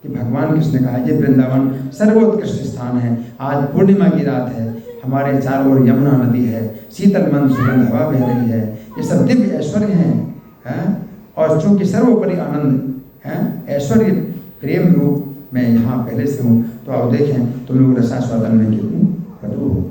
कि भगवान कृष्ण ने कहा ये वृंदावन सर्वोत्कृष्ट स्थान है। आज पूर्णिमा की रात है, हमारे चारों ओर यमुना नदी है, शीतल मंद सुगंध हवा बह रही है, ये सब दिव्य ऐश्वर्य हैं। और चूंकि सर्वोपरि आनंद है, ऐश्वर्य प्रेम रूप में यहाँ पहले से हूँ, तो आप देखें तुम लोग रसास्वादन में कितनी कटु हो।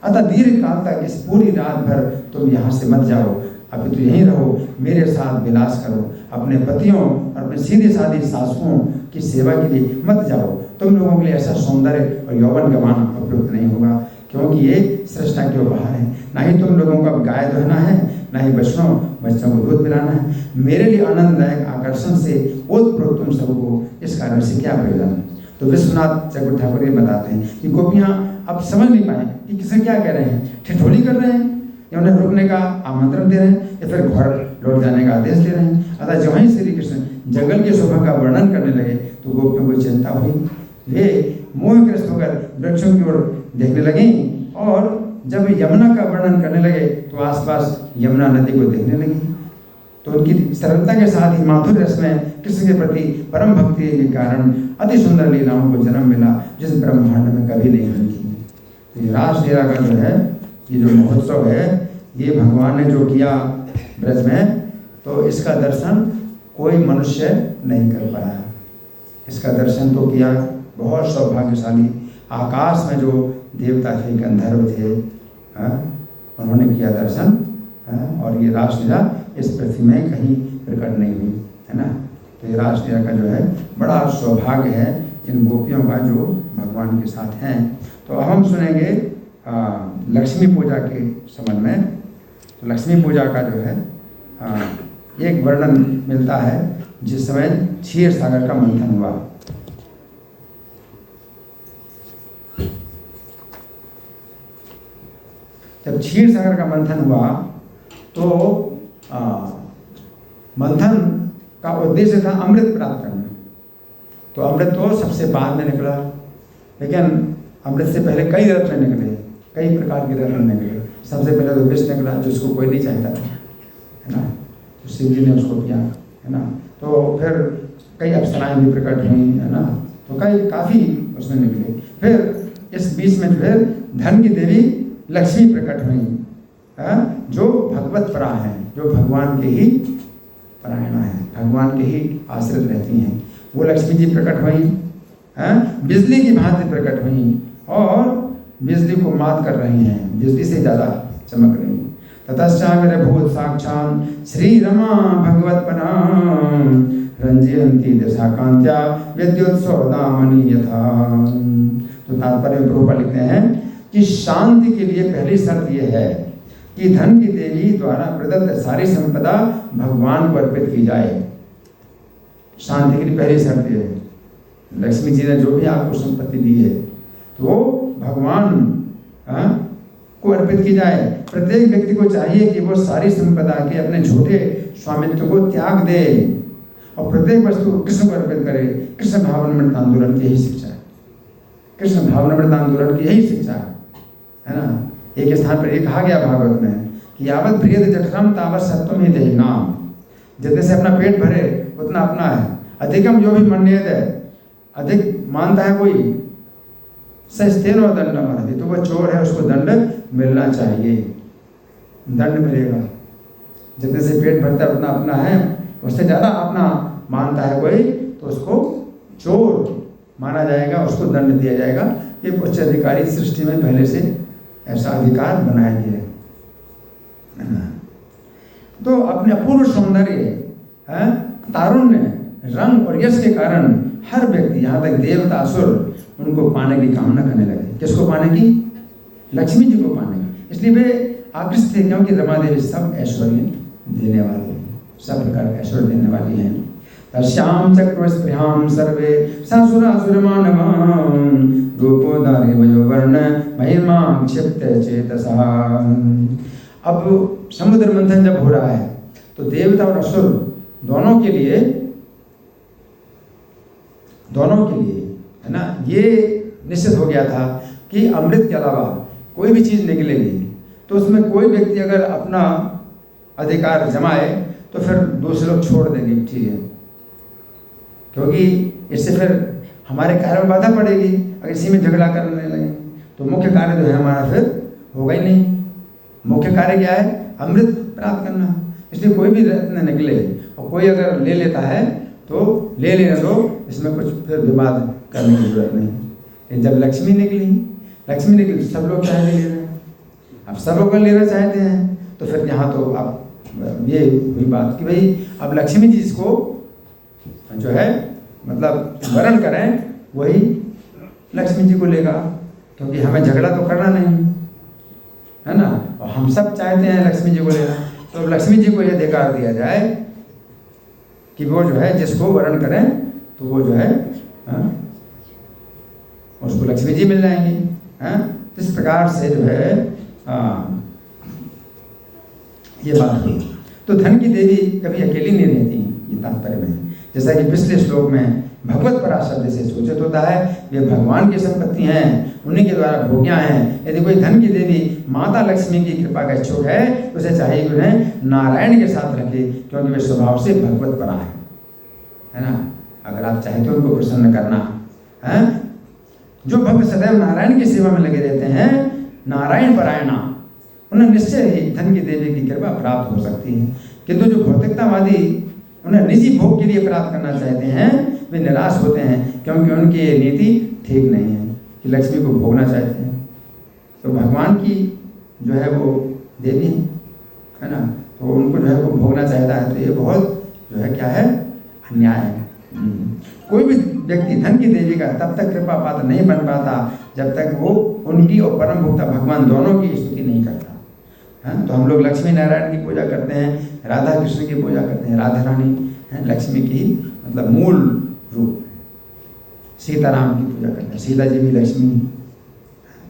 अतः दीर्घ काल तक इस पूरी रात भर तुम यहाँ से मत जाओ, अभी तो यहीं रहो, मेरे साथ विलास करो। अपने पतियों और अपने सीधे साधी सासुओं की सेवा के लिए मत जाओ। तुम लोगों के लिए ऐसा सौंदर्य और यौवन गंवाना उपयुक्त नहीं होगा, क्योंकि ये सृष्टा के उपहार है। ना ही तुम लोगों का गाय धोना है, ना ही बच्चों को दूध पिलाना है। मेरे लिए आनंददायक आकर्षण से ओतप्रोत तुम सबको इस कारण से क्या प्रयोजन। तो विश्वनाथ चक्रवर्ती ठाकुर ये बताते हैं कि गोपियाँ अब समझ नहीं पाए कि किसे क्या कह रहे हैं, ठिठोली कर रहे हैं या उन्हें रुकने का आमंत्रण दे रहे हैं या फिर घर लौट जाने का आदेश दे रहे हैं। अतः जब ही श्री कृष्ण जंगल की शोभा का वर्णन करने लगे तो गोपियों को चिंता हुई। वे मोहग्रस्त होकर वृक्षों की ओर देखने लगी और जब यमुना का वर्णन करने लगे तो आसपास यमुना नदी को देखने लगी। तो उनकी सरलता के साथ ही माधुर्य रस में कृष्ण के प्रति परम भक्ति के कारण अति सुंदर लीलाओं को जन्म मिला जिस ब्रह्मांड में कभी नहीं हुई थी। तो ये रासलीला का जो है, ये जो महोत्सव है, ये भगवान ने जो किया ब्रज में, तो इसका दर्शन कोई मनुष्य नहीं कर पाया। इसका दर्शन तो किया बहुत सौभाग्यशाली आकाश में जो देवता थे, गंधर्व थे, उन्होंने किया दर्शन। और ये रासलीला इस पृथ्वी में कहीं प्रकट नहीं हुई, है ना। तो ये रासलीला का जो है बड़ा सौभाग्य है इन गोपियों का जो भगवान के साथ हैं। तो अब हम सुनेंगे लक्ष्मी पूजा के संबंध में। तो लक्ष्मी पूजा का जो है एक वर्णन मिलता है जिस समय क्षीर सागर का मंथन हुआ। जब क्षीर सागर का मंथन हुआ तो मंथन का उद्देश्य था अमृत प्राप्त करना। तो अमृत तो सबसे बाद में निकला, लेकिन अमृत से पहले कई रत्न निकले, कई प्रकार के रत्न निकले। सबसे पहले तो विष निकला जिसको कोई नहीं चाहता था, है ना। तो शिव जी ने उसको किया, है ना। तो फिर कई अप्सराएं भी प्रकट हुई, है ना। तो काफ़ी उसमें निकले। फिर इस बीच में फिर धन की देवी लक्ष्मी प्रकट हुई, जो भगवत परा है, जो भगवान के ही परायणा है, भगवान के ही आश्रित रहती हैं। वो लक्ष्मी जी प्रकट हुई, बिजली की भांति प्रकट हुई और बिजली को मात कर रही हैं, बिजली से ज़्यादा चमक रही। ततश्चाविर्भूत साक्षान् श्री रमा भगवत परां रंजयन्ती दशा कांत्या विद्युत सौदामणि यथा। तो तात्पर्य प्रभुपाद लिखते हैं कि शांति के लिए पहली शर्त यह है कि धन की देवी द्वारा प्रदत्त सारी संपदा भगवान को अर्पित की जाए। शांति के लिए पहली शर्त यह है, लक्ष्मी जी ने जो भी आपको संपत्ति दी है तो वो भगवान को अर्पित की जाए। प्रत्येक व्यक्ति को चाहिए कि वो सारी संपदा के अपने झूठे स्वामित्व को त्याग दे और प्रत्येक वस्तु को कृष्ण को अर्पित करे। कृष्ण भावनामृत आंदोलन की यही शिक्षा है, कृष्ण भावनामृत आंदोलन की यही शिक्षा है ना। एक स्थान पर ये कहा गया भागवत में कि यावत प्रियत जठरम तावत सत्वम ही देहि नाम। जितने से अपना पेट भरे उतना अपना है। अधिकम जो भी मन्येत है, अधिक मानता है कोई, सस्तेन और दंड मारती, तो वह चोर है, उसको दंड मिलना चाहिए, दंड मिलेगा। जितने से पेट भरता है उतना अपना है, उससे ज़्यादा अपना मानता है कोई तो उसको चोर माना जाएगा, उसको दंड दिया जाएगा। ये उच्च अधिकारी सृष्टि में पहले से ऐसा अधिकार बनाया गया है। तो अपने अपूर्व सौंदर्य, तारुण्य, रंग और यश के कारण हर व्यक्ति, यहाँ तक देवता असुर, उनको पाने की कामना करने लगे। किसको पाने की? लक्ष्मी जी को पाने की। इसलिए वे आकृष्ट थे, क्योंकि रमा देवी सब ऐश्वर्य देने वाली हैं, सब प्रकार का ऐश्वर्य देने वाली हैं। तस्याम चक्रस्पृहाम सर्वे सासुरासुर मानवान् रूपोदारे वयोवर्ण महिमा क्षिप्त चेतसा। अब समुद्र मंथन जब हो रहा है तो देवता और असुर दोनों के लिए है ना, ये निश्चित हो गया था कि अमृत के अलावा कोई भी चीज़ निकलेगी तो उसमें कोई व्यक्ति अगर अपना अधिकार जमाए तो फिर दूसरे लोग छोड़ देंगे, ठीक है, क्योंकि इससे फिर हमारे कार्य में बाधा पड़ेगी। अगर इसी में झगड़ा करने लगे तो मुख्य कार्य जो है हमारा फिर होगा ही नहीं। मुख्य कार्य क्या है? अमृत प्राप्त करना। इसलिए कोई भी रत्न निकले और कोई अगर ले लेता है तो ले लेने दो, इसमें कुछ फिर विवाद करने की जरूरत नहीं। जब लक्ष्मी निकली तो सब लोग चाहे ले रहे हैं। अब सब लोग लेना चाहते हैं तो फिर यहाँ तो अब ये हुई बात कि भाई अब लक्ष्मी जी इसको जो है मतलब वरण करें, वही लक्ष्मी जी को लेगा। क्योंकि हमें झगड़ा तो करना नहीं है ना, और हम सब चाहते हैं लक्ष्मी जी को लेना। तो लक्ष्मी जी को यह अधिकार दिया जाए कि वो जो है जिसको वर्ण करें तो वो जो है उसको लक्ष्मी जी मिल जाएंगी। इस प्रकार से जो है ये बात हुई। तो धन की देवी कभी अकेली नहीं रहती, ये तात्पर्य में। जैसा कि पिछले श्लोक में भगवत परा शब्द से सूचित होता है, वे भगवान की संपत्ति हैं, उन्हीं के द्वारा भोग्या हैं। यदि कोई धन की देवी माता लक्ष्मी की कृपा का इच्छुक है तो उसे चाहिए कि उन्हें नारायण के साथ रखे, क्योंकि वे स्वभाव से भगवत परा है ना। अगर आप चाहते हो उनको प्रसन्न करना है, जो भक्त सदैव नारायण की सेवा में लगे रहते हैं, नारायण परायणा, उन्हें निश्चय ही धन की देवी की कृपा प्राप्त हो सकती है। किंतु जो भौतिकतावादी उन्हें निजी भोग के लिए प्राप्त करना चाहते हैं, वे निराश होते हैं, क्योंकि उनकी ये नीति ठीक नहीं है कि लक्ष्मी को भोगना चाहते हैं। तो भगवान की जो है वो देवी है ना, तो उनको जो है वो भोगना चाहता है, तो ये बहुत जो है क्या है, अन्याय है। कोई भी व्यक्ति धन की देवी का तब तक कृपा पात्र नहीं बन पाता जब तक वो उनकी और परम भोक्ता भगवान दोनों की स्तुति नहीं करता। तो हम लोग लक्ष्मी नारायण की पूजा करते हैं, राधा कृष्ण की पूजा करते हैं, राधा रानी है लक्ष्मी की मतलब मूल रूप। सीताराम की पूजा करते हैं, सीता जी भी लक्ष्मी।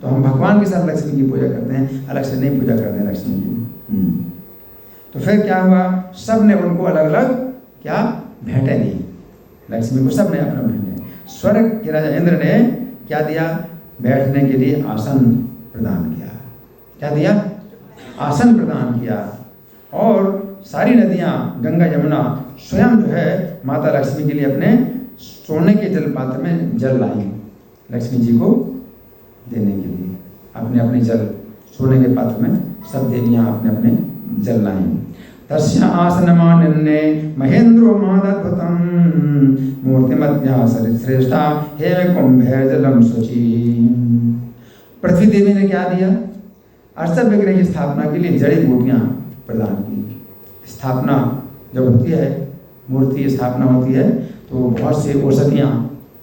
तो हम भगवान के साथ लक्ष्मी की पूजा करते हैं, अलग से नहीं पूजा करते हैं लक्ष्मी की। तो फिर क्या हुआ, सब ने उनको अलग अलग क्या भेंटें दी लक्ष्मी को, सब ने अपना भेंटें। स्वर्ग के राजा इंद्र ने क्या दिया, बैठने के लिए आसन प्रदान किया। क्या दिया, आसन प्रदान किया। और सारी नदियाँ, गंगा यमुना स्वयं जो है माता लक्ष्मी के लिए अपने सोने के जल पात्र में जल लाई लक्ष्मी जी को देने के लिए। अपने अपने जल सोने के पात्र में सब देवियाँ अपने अपने जल लाई। तस्य आसनमानिन्ने महेंद्रो महदद्भुतं मूर्तिमत्या सरिश्रेष्ठा हे कुंभे जलम शुचि। पृथ्वी देवी ने क्या दिया, अर्चक विग्रह की स्थापना के लिए जड़ी बूटियाँ प्रदान की। स्थापना जब होती है, मूर्ति स्थापना होती है, तो बहुत सी औषधियाँ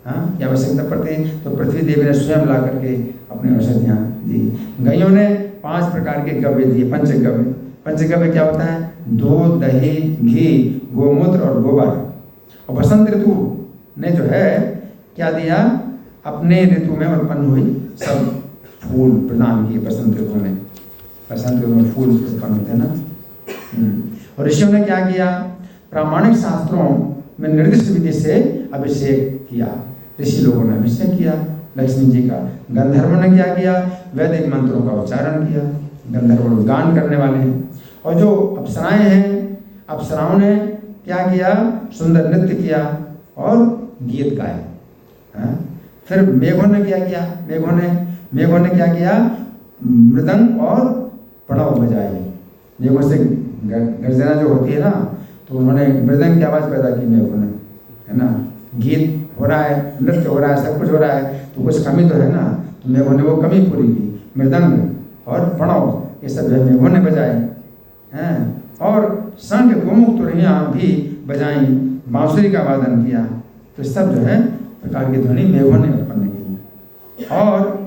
की आवश्यकता पड़ती है, तो पृथ्वी देवी ने स्वयं ला करके अपनी औषधियाँ दी। गायों ने 5 प्रकार के गव्य दिए, पंचगव्य। पंचगव्य क्या होता है, दूध, दही, घी, गोमूत्र और गोबर। और बसंत ऋतु ने जो है क्या दिया, अपने ऋतु में उत्पन्न हुई सब फूल प्रदान किए। बसंत ऋतु में फूल उत्पन्न होते हैं ना। और ऋषियों ने क्या किया, प्रामाणिक शास्त्रों में निर्दिष्ट विधि से अभिषेक किया। ऋषि लोगों ने अभिषेक किया लक्ष्मी जी का। गंधर्वों ने क्या किया, वैदिक मंत्रों का उच्चारण किया। गंधर्व गान करने वाले हैं। और जो अप्सराएं हैं, अप्सराओं ने क्या किया, सुंदर नृत्य किया और गीत गाए। फिर मेघों ने क्या किया, मेघों ने क्या किया, मृदंग और प्रणव बजाए। मेघों से गर्जना जो होती है ना, तो उन्होंने मृदंग की आवाज़ पैदा की मेघों ने, है ना। गीत हो रहा है, नृत्य हो रहा है, सब कुछ हो रहा है, तो कुछ कमी तो है ना, तो मेघों ने वो कमी पूरी की। मृदंग और प्रणव ये सब जो मेघों ने बजाए हैं। और शंख, गोमुख, तुरहियाँ भी बजाई, बांसुरी का वादन किया। तो सब जो है प्रकार की ध्वनि मेघों ने उत्पन्न की। और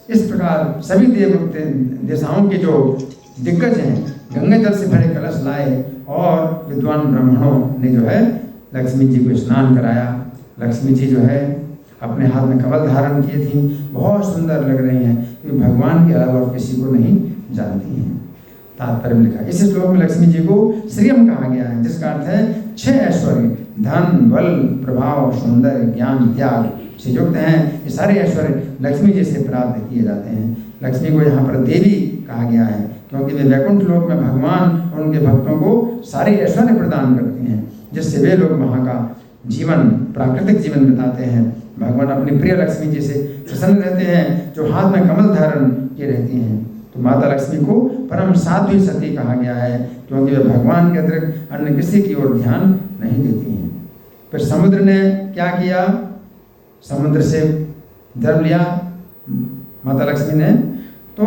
इस प्रकार सभी देवताओं के जो दिग्गज हैं गंगा जल से भरे कलश लाए, और विद्वान ब्राह्मणों ने जो है लक्ष्मी जी को स्नान कराया। लक्ष्मी जी जो है अपने हाथ में कमल धारण किए थी, बहुत सुंदर लग रही हैं, क्योंकि भगवान के अलावा और किसी को नहीं जानती हैं। तात्पर्य में लिखा, इस श्लोक में लक्ष्मी जी को श्रियम कहा गया है, जिसका अर्थ है 6 ऐश्वर्य, धन, बल, प्रभाव, सुंदर, ज्ञान, त्याग से युक्त हैं। ये सारे ऐश्वर्य लक्ष्मी जी से प्राप्त किए जाते हैं। लक्ष्मी को यहाँ पर देवी कहा गया है, क्योंकि वे वैकुंठ लोक में भगवान और उनके भक्तों को सारे ऐश्वर्य प्रदान करती हैं, जिससे वे लोग वहाँ का जीवन, प्राकृतिक जीवन बिताते हैं। भगवान अपनी प्रिय लक्ष्मी जी से प्रसन्न रहते हैं, जो हाथ में कमल धारण किए रहती हैं। तो माता लक्ष्मी को परम साध्वी सती कहा गया है, क्योंकि वे भगवान के अतिरिक्त अन्य किसी की ओर ध्यान नहीं देती हैं। फिर समुद्र ने क्या किया, समुद्र से जल लिया माता लक्ष्मी ने, तो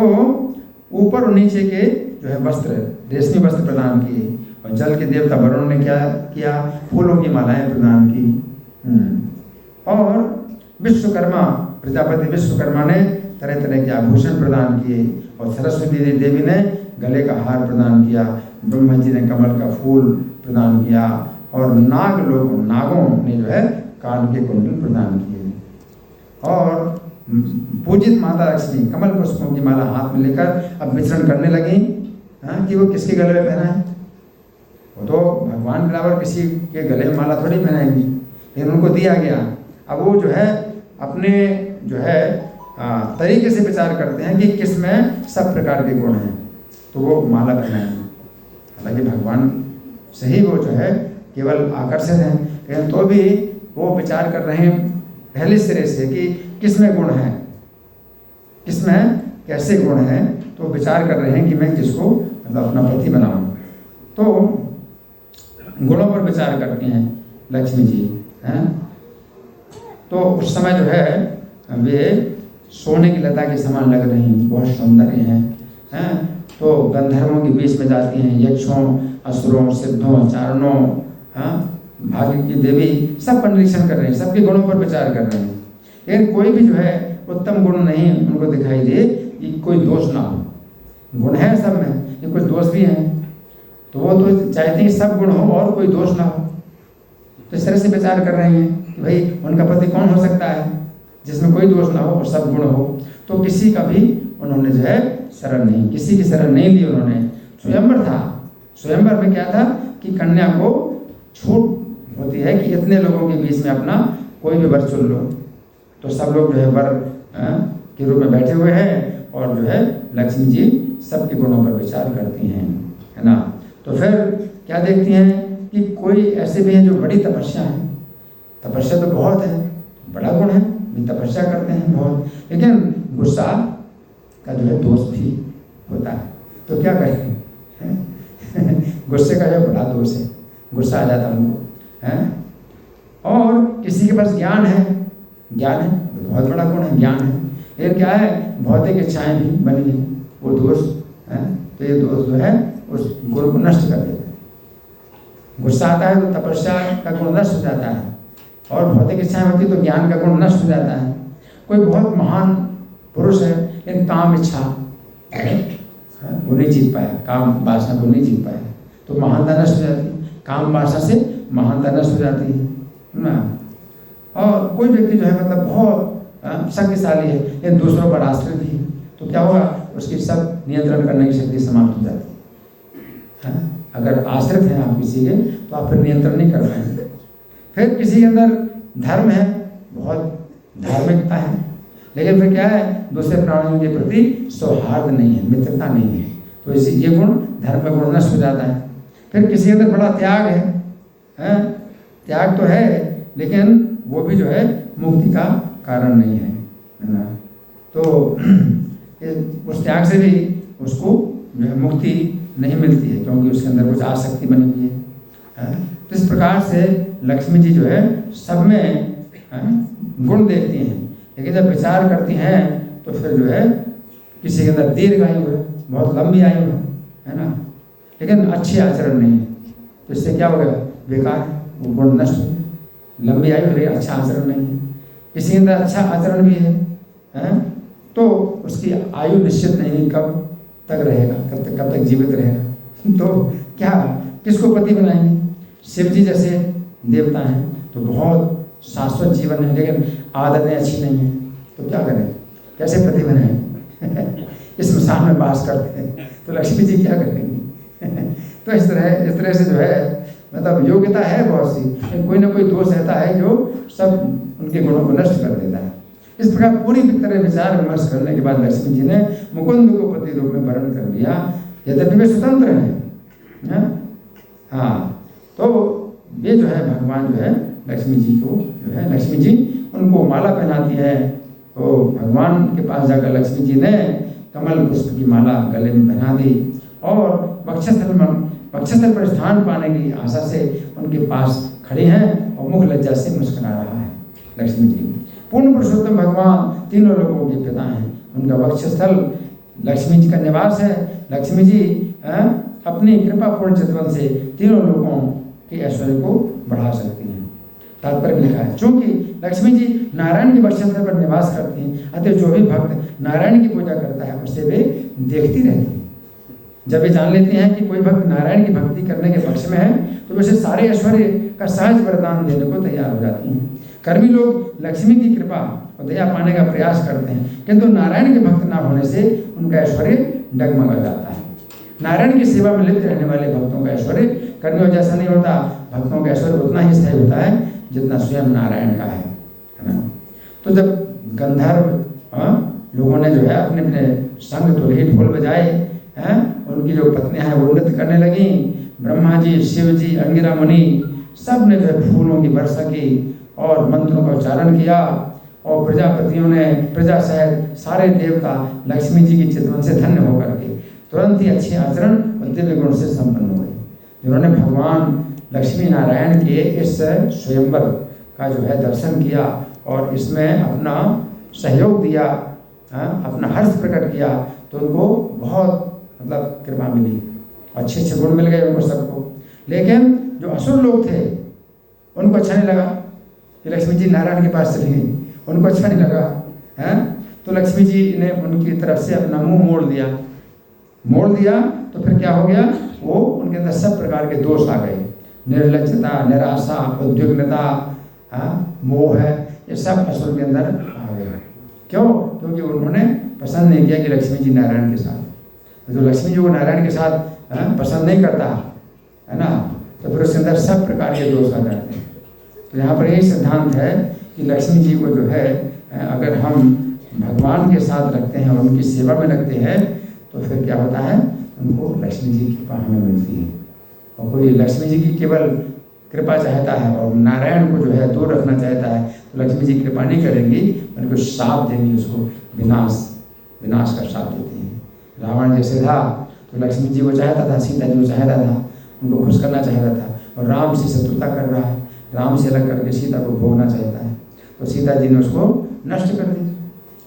ऊपर और नीचे के जो है वस्त्र, रेशमी वस्त्र प्रदान किए। और जल के देवता वरुण ने क्या किया, फूलों की मालाएं प्रदान की। और विश्वकर्मा प्रजापति विश्वकर्मा ने तरह तरह के आभूषण प्रदान किए और सरस्वती देवी ने गले का हार प्रदान किया, ब्रह्मा जी ने कमल का फूल प्रदान किया और नागों ने जो है कान के कुंडल प्रदान किए। और पूजित माता लक्ष्मी कमल पुष्पों की माला हाथ में लेकर अब विचरण करने लगी कि वो किसके गले में पहनाए। वो तो भगवान के अलावा किसी के गले में माला थोड़ी पहनाएंगी, लेकिन उनको दिया गया। अब वो जो है अपने जो है तरीके से विचार करते हैं कि किस में सब प्रकार के गुण हैं, तो वो माला पहनाएंगे। हालांकि भगवान से ही वो जो है केवल आकर्षित हैं, लेकिन तो भी वो विचार कर रहे हैं पहले सिरे से कि किस में गुण है, किस में कैसे गुण हैं, तो विचार कर रहे हैं कि मैं किसको मतलब अपना पति बनाऊं। तो गुणों पर विचार करती हैं लक्ष्मी जी हैं। तो उस समय जो है वे सोने की लता के समान लग रही हैं, बहुत सौंदर्य हैं। तो गंधर्वों के बीच में जाती हैं, यक्षों, असुरों, सिद्धों, चारणों, भाग्य की देवी, सबका निरीक्षण कर रहे हैं, सबके गुणों पर विचार कर रहे हैं। लेकिन कोई भी जो है उत्तम गुण नहीं उनको दिखाई दे कि कोई दोष ना हो। गुण है सब में, लेकिन कुछ दोष भी हैं, तो वो तो चाहते हैं सब गुण हो और कोई दोष ना हो। तो इस तरह से विचार कर रहे हैं कि भाई उनका पति कौन हो सकता है जिसमें कोई दोष ना हो और सब गुण हो। तो किसी का भी उन्होंने जो है शरण नहीं, किसी की शरण नहीं ली उन्होंने। स्वयंवर था, स्वयंवर में क्या था कि कन्या को छूट होती है कि इतने लोगों के बीच में अपना कोई भी वर चुन लो। तो सब लोग जो है वर के रूप में बैठे हुए हैं और जो है लक्ष्मी जी सबके गुणों पर विचार करती हैं, है ना। तो फिर क्या देखती हैं कि कोई ऐसे भी हैं जो बड़ी तपस्या है, तपस्या तो बहुत है, बड़ा गुण है, तपस्या करते हैं बहुत, लेकिन गुस्सा का जो है दोष भी होता है। तो क्या करें गुस्से का जो बड़ा दोष है, गुस्सा आ जाता है उनको, है। और किसी के पास ज्ञान है, ज्ञान है बहुत बड़ा गुण है, ज्ञान है, लेकिन क्या है भौतिक इच्छाएं भी बनी है, वो दोष है। तो ये दोष जो है उस गुण को नष्ट कर देता है। गुस्सा आता है तो तपस्या का गुण नष्ट हो जाता है, और भौतिक इच्छाएं होती तो ज्ञान का गुण नष्ट हो जाता है। कोई बहुत महान पुरुष है लेकिन काम इच्छा वो नहीं जीत पाया, काम वासना को नहीं जीत पाया, तो महानता नष्ट हो जाती है, काम वासना से महानता नष्ट हो जाती है ना। और कोई व्यक्ति जो है मतलब बहुत शक्तिशाली है लेकिन दूसरों पर आश्रित ही, तो क्या होगा उसकी सब नियंत्रण करने की शक्ति समाप्त हो जाती है। अगर आश्रित हैं आप किसी के तो आप फिर नियंत्रण नहीं कर पाएंगे। फिर किसी के अंदर धर्म है, बहुत धार्मिकता है, लेकिन फिर क्या है दूसरे प्राणियों के प्रति सौहार्द नहीं है, मित्रता नहीं है, तो इसी ये गुण धर्म में गुण नष्ट हो जाता है। फिर किसी के अंदर बड़ा त्याग है, त्याग तो है लेकिन वो भी जो है मुक्ति का कारण नहीं है ना। तो उस त्याग से भी उसको जो है मुक्ति नहीं मिलती है, क्योंकि उसके अंदर कुछ आसक्ति बनी हुई है। तो इस प्रकार से लक्ष्मी जी जो है सब में गुण देखती हैं, लेकिन जब विचार करती हैं तो फिर जो है किसी के अंदर दीर्घ आयु है, बहुत लंबी आयु है ना, लेकिन अच्छे आचरण नहीं है, तो इससे क्या हो गया बेकार, वो गुण नष्ट हो गया। लंबी आयु है अच्छा आचरण नहीं है, किसी के अंदर अच्छा आचरण भी है तो उसकी आयु निश्चित नहीं कब तक रहेगा, कब तक जीवित रहेगा। तो क्या किसको पति बनाएंगे? शिव जी जैसे देवता हैं तो बहुत शाश्वत जीवन है, लेकिन आदतें अच्छी नहीं हैं, तो क्या करें, कैसे पति बनाएं इस स्मशान में वास करते हैं, तो लक्ष्मी जी क्या करेंगी तो इस तरह से जो है मतलब योग्यता है बहुत सी, लेकिन कोई ना कोई दोष रहता है जो सब उनके गुणों को नष्ट कर देता है। इस प्रकार पूरी तरह विचार विमर्श करने के बाद लक्ष्मी जी ने मुकुंद को पति रूप में वर्ण कर लिया, यद्यपि वे स्वतंत्र हैं। हाँ, तो ये जो है भगवान जो है लक्ष्मी जी को जो है लक्ष्मी जी उनको माला पहनाती है। तो भगवान के पास जाकर लक्ष्मी जी ने कमल पुष्प की माला गले में पहना दी और वक्षस्थल पर स्थान पाने की आशा से उनके पास खड़ी हैं और मुख लज्जा से मुस्कुरा रहा है लक्ष्मी जी। पूर्ण पुरुषोत्तम भगवान तीनों लोगों के पिता हैं, उनका वक्षस्थल लक्ष्मी जी का निवास है। लक्ष्मी जी अपनी कृपापूर्ण चितवन से तीनों लोगों के ऐश्वर्य को बढ़ा सकती हैं। तात्पर्य लिखा है। चूंकि लक्ष्मी जी नारायण के वक्षस्थल पर निवास करती हैं, अतः जो भी भक्त नारायण की पूजा करता है उसे वे देखती रहती हैं। जब वे जान लेते हैं कि कोई भक्त नारायण की भक्ति करने के पक्ष में है तो वैसे सारे ऐश्वर्य का सहज वरदान देने को तैयार हो जाती हैं। कर्मी लोग लक्ष्मी की कृपा और दया पाने का प्रयास करते हैं, किंतु नारायण के भक्त ना होने से उनका ऐश्वर्य डगमगा जाता है। नारायण की सेवा में लिप्त रहने वाले भक्तों का ऐश्वर्य कर्मियों जैसा नहीं होता। भक्तों का ऐश्वर्य उतना ही स्थायी होता है जितना स्वयं नारायण का है ना। तो जब गंधर्व लोगों ने जो है अपने अपने संग तुरही ढोल बजाए हैं, उनकी जो पत्नियां हैं वो नृत्य करने लगी। ब्रह्मा जी, शिव जी, अंगिरा मुनि सब ने जो है फूलों की वर्षा की और मंत्रों का उच्चारण किया, और प्रजापतियों ने, प्रजा सहित सारे देवता लक्ष्मी जी की चितवन से धन्य होकर के तुरंत ही अच्छे आचरण और दिव्य गुण से संपन्न हुए, जिन्होंने भगवान लक्ष्मी नारायण के इस स्वयंवर का जो है दर्शन किया और इसमें अपना सहयोग दिया, अपना हर्ष प्रकट किया, तो उनको बहुत मतलब कृपा मिली, अच्छे अच्छे गुण मिल गए उनको सबको। लेकिन जो असुर लोग थे उनको अच्छा नहीं लगा कि लक्ष्मी जी नारायण के पास चली गई, उनको अच्छा नहीं लगा है। तो लक्ष्मी जी ने उनकी तरफ से अपना मुंह मोड़ दिया। तो फिर क्या हो गया, वो उनके अंदर सब प्रकार के दोष आ गए, निर्लज्जता, निराशा, उद्विग्नता, मोह है, ये सब असुर के अंदर आ गया। क्यों? क्योंकि उन्होंने पसंद नहीं किया कि लक्ष्मी जी नारायण के साथ, तो लक्ष्मी जी को नारायण के साथ पसंद नहीं करता है ना, तो फिर उसके अंदर सब प्रकार के दोष आ जाते हैं। तो यहाँ पर यही सिद्धांत है कि लक्ष्मी जी को जो है अगर हम भगवान के साथ रखते हैं और उनकी सेवा में रखते हैं तो फिर क्या होता है, उनको लक्ष्मी जी की कृपा हमें मिलती है। और कोई लक्ष्मी जी की केवल कृपा चाहता है और नारायण को जो है दूर रखना चाहता है तो लक्ष्मी जी कृपा नहीं करेंगी, उनको श्राप देंगी, उसको विनाश का श्राप देती हैं। रावण जैसे था तो लक्ष्मी जी को चाहता था, सीता जी को चाहता था, उनको खुश करना चाहता था, और राम से शत्रुता कर रहा है, राम से अलग करके सीता को भोगना चाहता है, तो सीता जी ने उसको नष्ट कर दिया,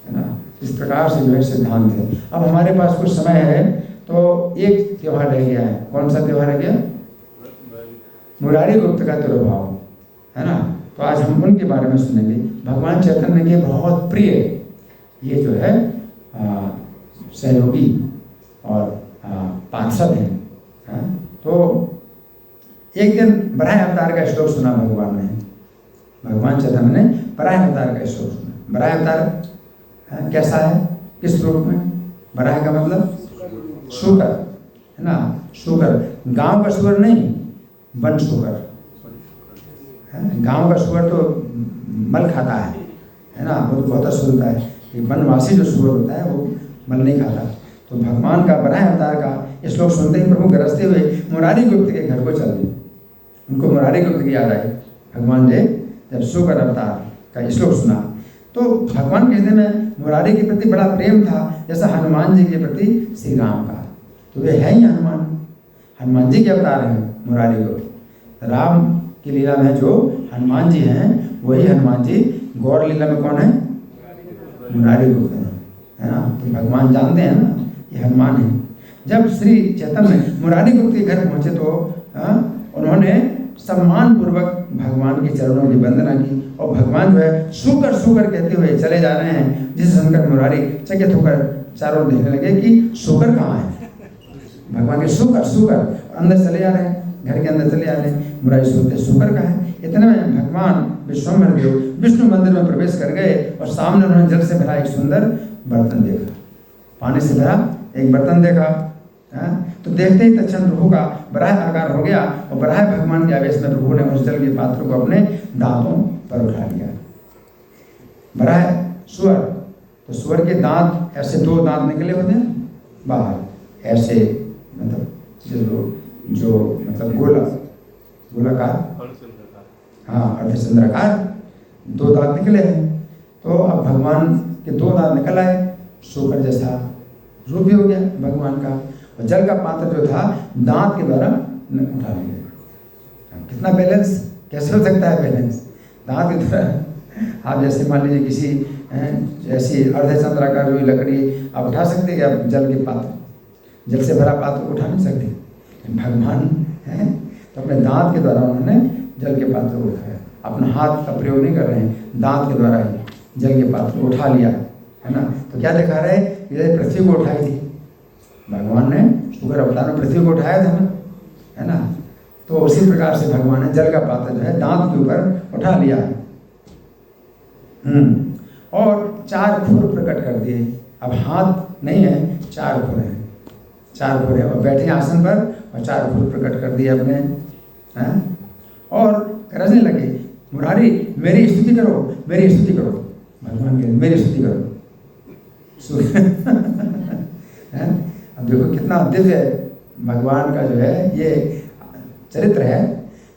है ना। इस प्रकार से जो है सिद्धांत है। अब हमारे पास कुछ समय है तो एक त्यौहार रह गया है। कौन सा त्यौहार रह गया? मुरारी गुप्त का तिरुभाव, है ना। तो आज हम उनके बारे में सुनेंगे। भगवान चैतन्य के बहुत प्रिय ये जो है सहयोगी और पार्षद हैं। तो एक दिन बराह अवतार का श्लोक सुना भगवान चैतन्य ने बराह अवतार का श्लोक सुना। बराह अवतार कैसा है, किस रूप में? बराह का मतलब शुकर, है ना। शुकर, गांव का शुकर नहीं, वन शुकर। गांव का शुकर तो मल खाता है ना, वो तो बहुत अशुद्ध होता है। ये वनवासी जो शुकर होता है वो मल नहीं खाता। तो भगवान का बराह अवतार का श्लोक सुनते ही प्रभु गरजते हुए मुरारी गुप्त के घर को चल दिए। उनको मुरारी गुप्त की याद आई। भगवान ने जब शुकर अवतार का श्लोक सुना तो भगवान के हृदय में मुरारी के प्रति बड़ा प्रेम था, जैसा हनुमान जी के प्रति श्री राम का। तो वे है ही हनुमान जी के अवतार हैं मुरारी गुप्त। राम की लीला में जो हनुमान जी हैं वही हनुमान जी गौर लीला में कौन है? मुरारी गुप्त है ना। तो भगवान जानते हैं ना ये हनुमान है। जब श्री चैतन्य मुरारी गुप्त के घर पहुंचे तो उन्होंने सम्मान पूर्वक भगवान के चरणों की वंदना की, और भगवान जो है शुकर शुकर कहते हुए चले जा रहे हैं, जिसे सुनकर मुरारी चकित होकर चारों ओर देखने लगे कि शुकर कहाँ है। भगवान के शुकर अंदर चले जा रहे हैं, घर के अंदर चले जा रहे हैं। मुरारी सोचते शुकर कहाँ है। इतने में भगवान विश्वम्भर देव विष्णु मंदिर में प्रवेश कर गए और सामने उन्होंने जल से भरा एक सुंदर बर्तन देखा, पानी से भरा एक बर्तन देखा। तो देखते ही तत्क्षण प्रभु का बराह आकार हो गया, और बराह भगवान के आवेश में प्रभु ने उस जल के पात्र को अपने दांतों पर उठा लिया। बराह सुअर, तो सुअर के दांत ऐसे दो दांत निकले होते हैं बाहर, ऐसे मतलब जो मतलब गोलाकार, हाँ अर्धचंद्राकार दो दांत निकले हैं। तो अब भगवान के दो दांत निकल आए, शुकर जैसा रूप भी हो गया भगवान का, और जल का पात्र जो था दांत के द्वारा उठा लिया। कितना बैलेंस, कैसे हो सकता है बैलेंस? दांत की द्वारा आप जैसे मान लीजिए किसी ऐसी अर्धचंद्राकार जो लकड़ी आप उठा सकते हैं, आप जल के पात्र, जल से भरा पात्र को उठा नहीं सकते। भगवान है तो अपने दांत के द्वारा उन्होंने जल के पात्र को उठाया। अपना हाथ का प्रयोग नहीं कर रहे हैं, दांत के द्वारा ही जल के पात्र को उठा लिया, है ना। तो क्या दिखा रहे हैं, ये पृथ्वी को उठाई थी भगवान ने, शुगर अवतार में पृथ्वी को उठाया था ना, है ना। तो उसी प्रकार से भगवान ने जल का पात्र जो है दांत के ऊपर उठा लिया और 4 खुर प्रकट कर दिए। अब हाथ नहीं है, 4 खुर है, 4 खुर है, और बैठे आसन पर और 4 खुर प्रकट कर दिए अपने, हैं। और करने लगे, मुरारी मेरी स्तुति करो, मेरी स्तुति करो, भगवान के मेरी स्तुति करो। अब देखो कितना दिव्य भगवान का जो है ये चरित्र है।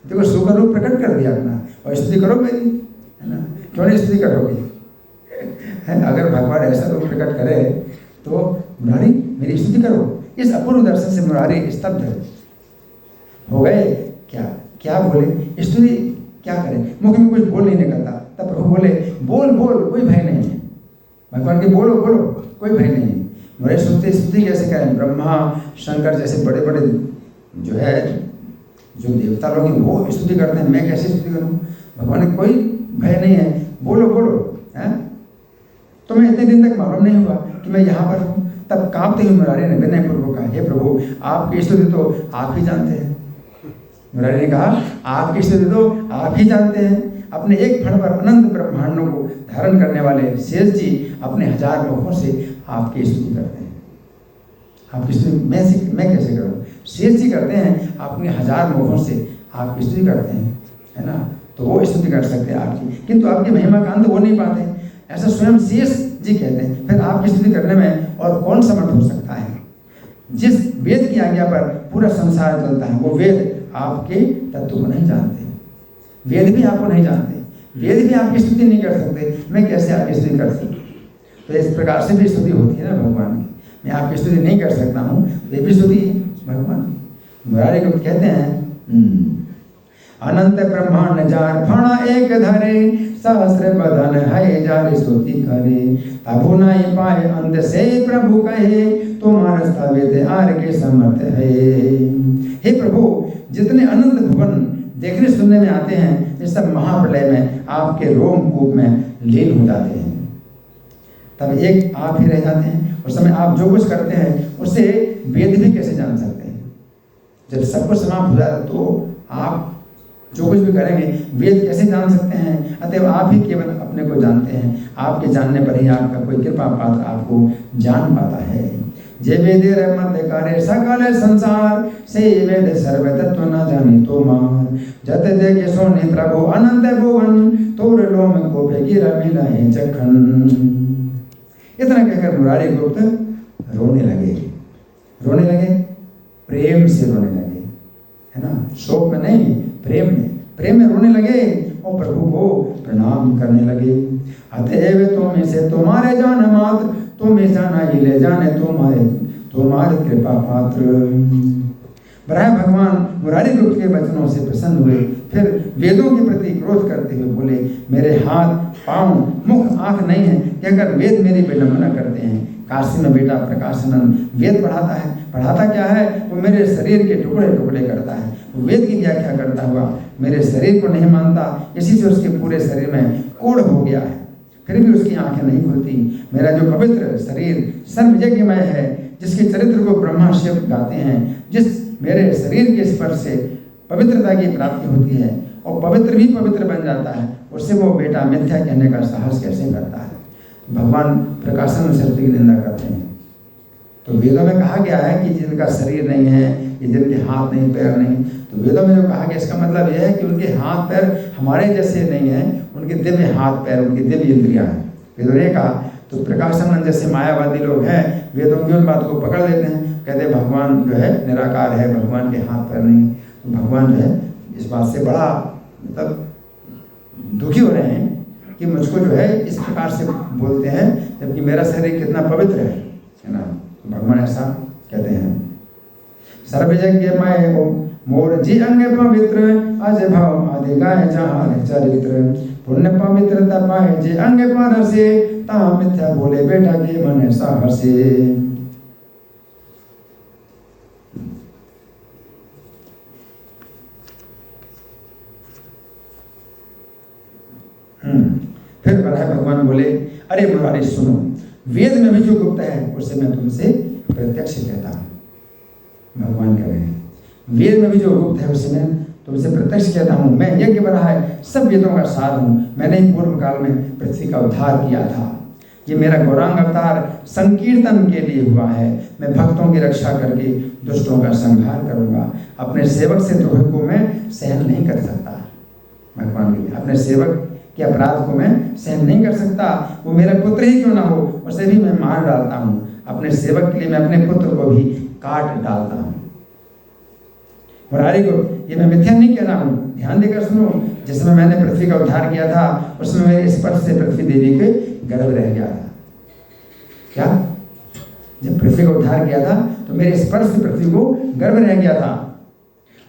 देखो सुख रूप प्रकट कर दिया अपना, और स्तुति करो मेरी, है ना। क्यों नहीं स्तुति करोगे, है। अगर भगवान ऐसा रूप प्रकट करे तो मुरारी मेरी स्तुति करो। इस अपूर्व दर्शन से मुरारी स्तब्ध हो गए। क्या क्या बोले, स्तुति क्या करें, मुख में कुछ बोल नहीं निकलता। तब प्रभु बोले बोल बोल, कोई भय नहीं है। भगवान के बोलो बोलो, कोई भय नहीं है। मेरे स्तुति कैसे करें, ब्रह्मा शंकर जैसे बड़े बड़े जो है जो देवता लोग हैं वो स्तुति करते हैं, मैं कैसे स्तुति करूं। भगवान ने कोई भय नहीं है, बोलो बोलो, है। तुम्हें इतने दिन तक मालूम नहीं हुआ कि मैं यहाँ पर हूँ। तब कांपते हुए मुरारी ने विनय पूर्वक कहा, हे प्रभु आपकी स्तुति तो आप ही जानते हैं। मुरारी ने कहा आपकी स्तुति तो आप ही जानते हैं। अपने एक क्षण पर अनंत ब्रह्मांडों को धारण करने वाले शेष जी अपने 1000 मुखों से आपकी स्तुति करते हैं। आपकी स्तुति मैं कैसे करूँ, शेष जी करते हैं, अपने 1000 मुखों से आपकी स्तुति करते हैं, है ना। तो वो स्तुति कर सकते हैं आपकी, किंतु आपकी महिमा का अंत हो नहीं पाते, ऐसा स्वयं शेष जी कहते हैं। फिर आपकी स्तुति करने में और कौन समर्थ हो सकता है। जिस वेद की आज्ञा पर पूरा संसार चलता है वो वेद आपके तत्व को नहीं जानते, वेद भी आपको नहीं जानते, वेद भी आपकी स्तुति नहीं कर सकते, मैं कैसे आपकी स्तुति कर सकता। तो इस प्रकार से भी स्तुति होती है ना भगवान की। मैं आपकी स्तुति नहीं कर सकता हूँ, ये भी स्तुति भगवान की। मुरारी को कहते हैं अनंत ब्रह्मांड जार फणा एक धरे, सहस्र बदन है जार स्तुति करे, तबु नहीं पाए अंत से प्रभु कहे, तुम्हारा वेद आर के समर्थ है। हे प्रभु जितने अनंत भुवन देखने सुनने में आते हैं, ये सब महाप्रलय में आपके रोमकूप में लीन हो जाते हैं। तब एक आप ही रह जाते हैं। उस समय आप जो कुछ करते हैं उससे वेद भी कैसे जान सकते हैं। जब सब कुछ समाप्त हो जाए तो आप जो कुछ भी करेंगे वेद कैसे जान सकते हैं। अतएव आप ही केवल अपने को जानते हैं, आपके जानने पर ही आपका कोई कृपा पात्र आपको जान पाता है। जे वेदे मध्य कार्य सकल संसार, से वेद सर्व तत्व न जाने तो मार, जत देखे सोने प्रभु अनंत भुवन, तोर लोम को गिर मिलाए जखन। इतना कहकर मुरारी गुप्त रोने लगे, प्रेम से रोने लगे, है ना। शोक में नहीं, प्रेम में रोने लगे और प्रभु को प्रणाम करने लगे। अतएव तुम से तुम्हारे जान मात्र, तुम्हें जाना ही ले जाने तुम्हारे कृपा पात्र। बराह भगवान मुरारी गुप्त के वचनों से प्रसन्न हुए। फिर वेदों के प्रति क्रोध करते हुए बोले, मेरे हाथ पांव मुख आंख नहीं है कहकर वेद मेरी विडंबना करते हैं। काशी में बेटा प्रकाशानंद वेद पढ़ाता क्या है, वो मेरे शरीर के टुकड़े टुकड़े करता है। वो वेद की व्याख्या करता हुआ मेरे शरीर को नहीं मानता, इसी से उसके पूरे शरीर में कोढ़ हो गया है, फिर भी उसकी आंखें नहीं खुलती। मेरा जो पवित्र शरीर सर्वयज्ञमय है, जिसके चरित्र को ब्रह्मा शिव गाते हैं, जिस मेरे शरीर के स्पर्श से पवित्रता की प्राप्ति होती है और पवित्र भी पवित्र बन जाता है, उससे वो बेटा मिथ्या कहने का साहस कैसे करता है। भगवान प्रकाशन शक्ति की निंदा करते हैं। तो वेदों में कहा गया है कि जिनका शरीर नहीं है, ये जिनके हाथ नहीं पैर नहीं, तो वेदों में जो कहा गया इसका मतलब यह है कि उनके हाथ पैर हमारे जैसे नहीं है, उनके दिव्य हाथ पैर, उनकी दिव्य इंद्रियां हैं। वेदों ने कहा तो प्रकाशानंद जैसे मायावादी लोग हैं, वेदों की उन बात को पकड़ लेते हैं, कहते हैं भगवान जो है निराकार है, भगवान के हाथ पैर नहीं। तो भगवान जो है इस बात से बड़ा मतलब दुखी हो रहे हैं कि मुझको जो है इस प्रकार से बोलते हैं, जबकि मेरा शरीर कितना पवित्र है ना। तो भगवान ऐसा कहते हैं, सर्वयज्ञमय मोर जी अंग पवित्र, अज भाव आदि गाय जहां चरित्र, पुण्य पवित्र तपाए जे अंग पर से, ता मिथ्या बोले बेटा के मन साहसे। फिर वराह भगवान बोले, अरे मुरारी सुनो, वेद में भी जो गुप्त है उसे मैं तुमसे प्रत्यक्ष कहता हूँ। भगवान कह रहे हैं वेद में भी जो गुप्त है उसे मैं तुमसे प्रत्यक्ष कहता हूँ। मैं यज्ञ वराह सब वेदों का सार हूँ। मैंने ही पूर्व काल में पृथ्वी का उद्धार किया था। ये मेरा गौरांग अवतार संकीर्तन के लिए हुआ है। मैं भक्तों की रक्षा करके दुष्टों का संहार करूंगा। अपने सेवक से द्रोह को मैं सहन नहीं कर सकता। भगवान के अपने सेवक के अपराध को मैं सहन नहीं कर सकता। वो मेरा पुत्र ही क्यों ना हो, उसे भी मैं मार डालता हूँ। अपने सेवक के लिए मैं अपने पुत्र को भी काट डालता हूँ। मुरारी को ये मैं मिथ्या नहीं कह रहा हूँ, ध्यान देकर सुनो। जिस समय मैंने पृथ्वी का उद्धार किया था उसमें मेरे स्पर्श से पृथ्वी देवी के गर्भ रह गया था। क्या? जब पृथ्वी का उद्धार किया था तो मेरे स्पर्श से पृथ्वी को गर्भ रह गया था।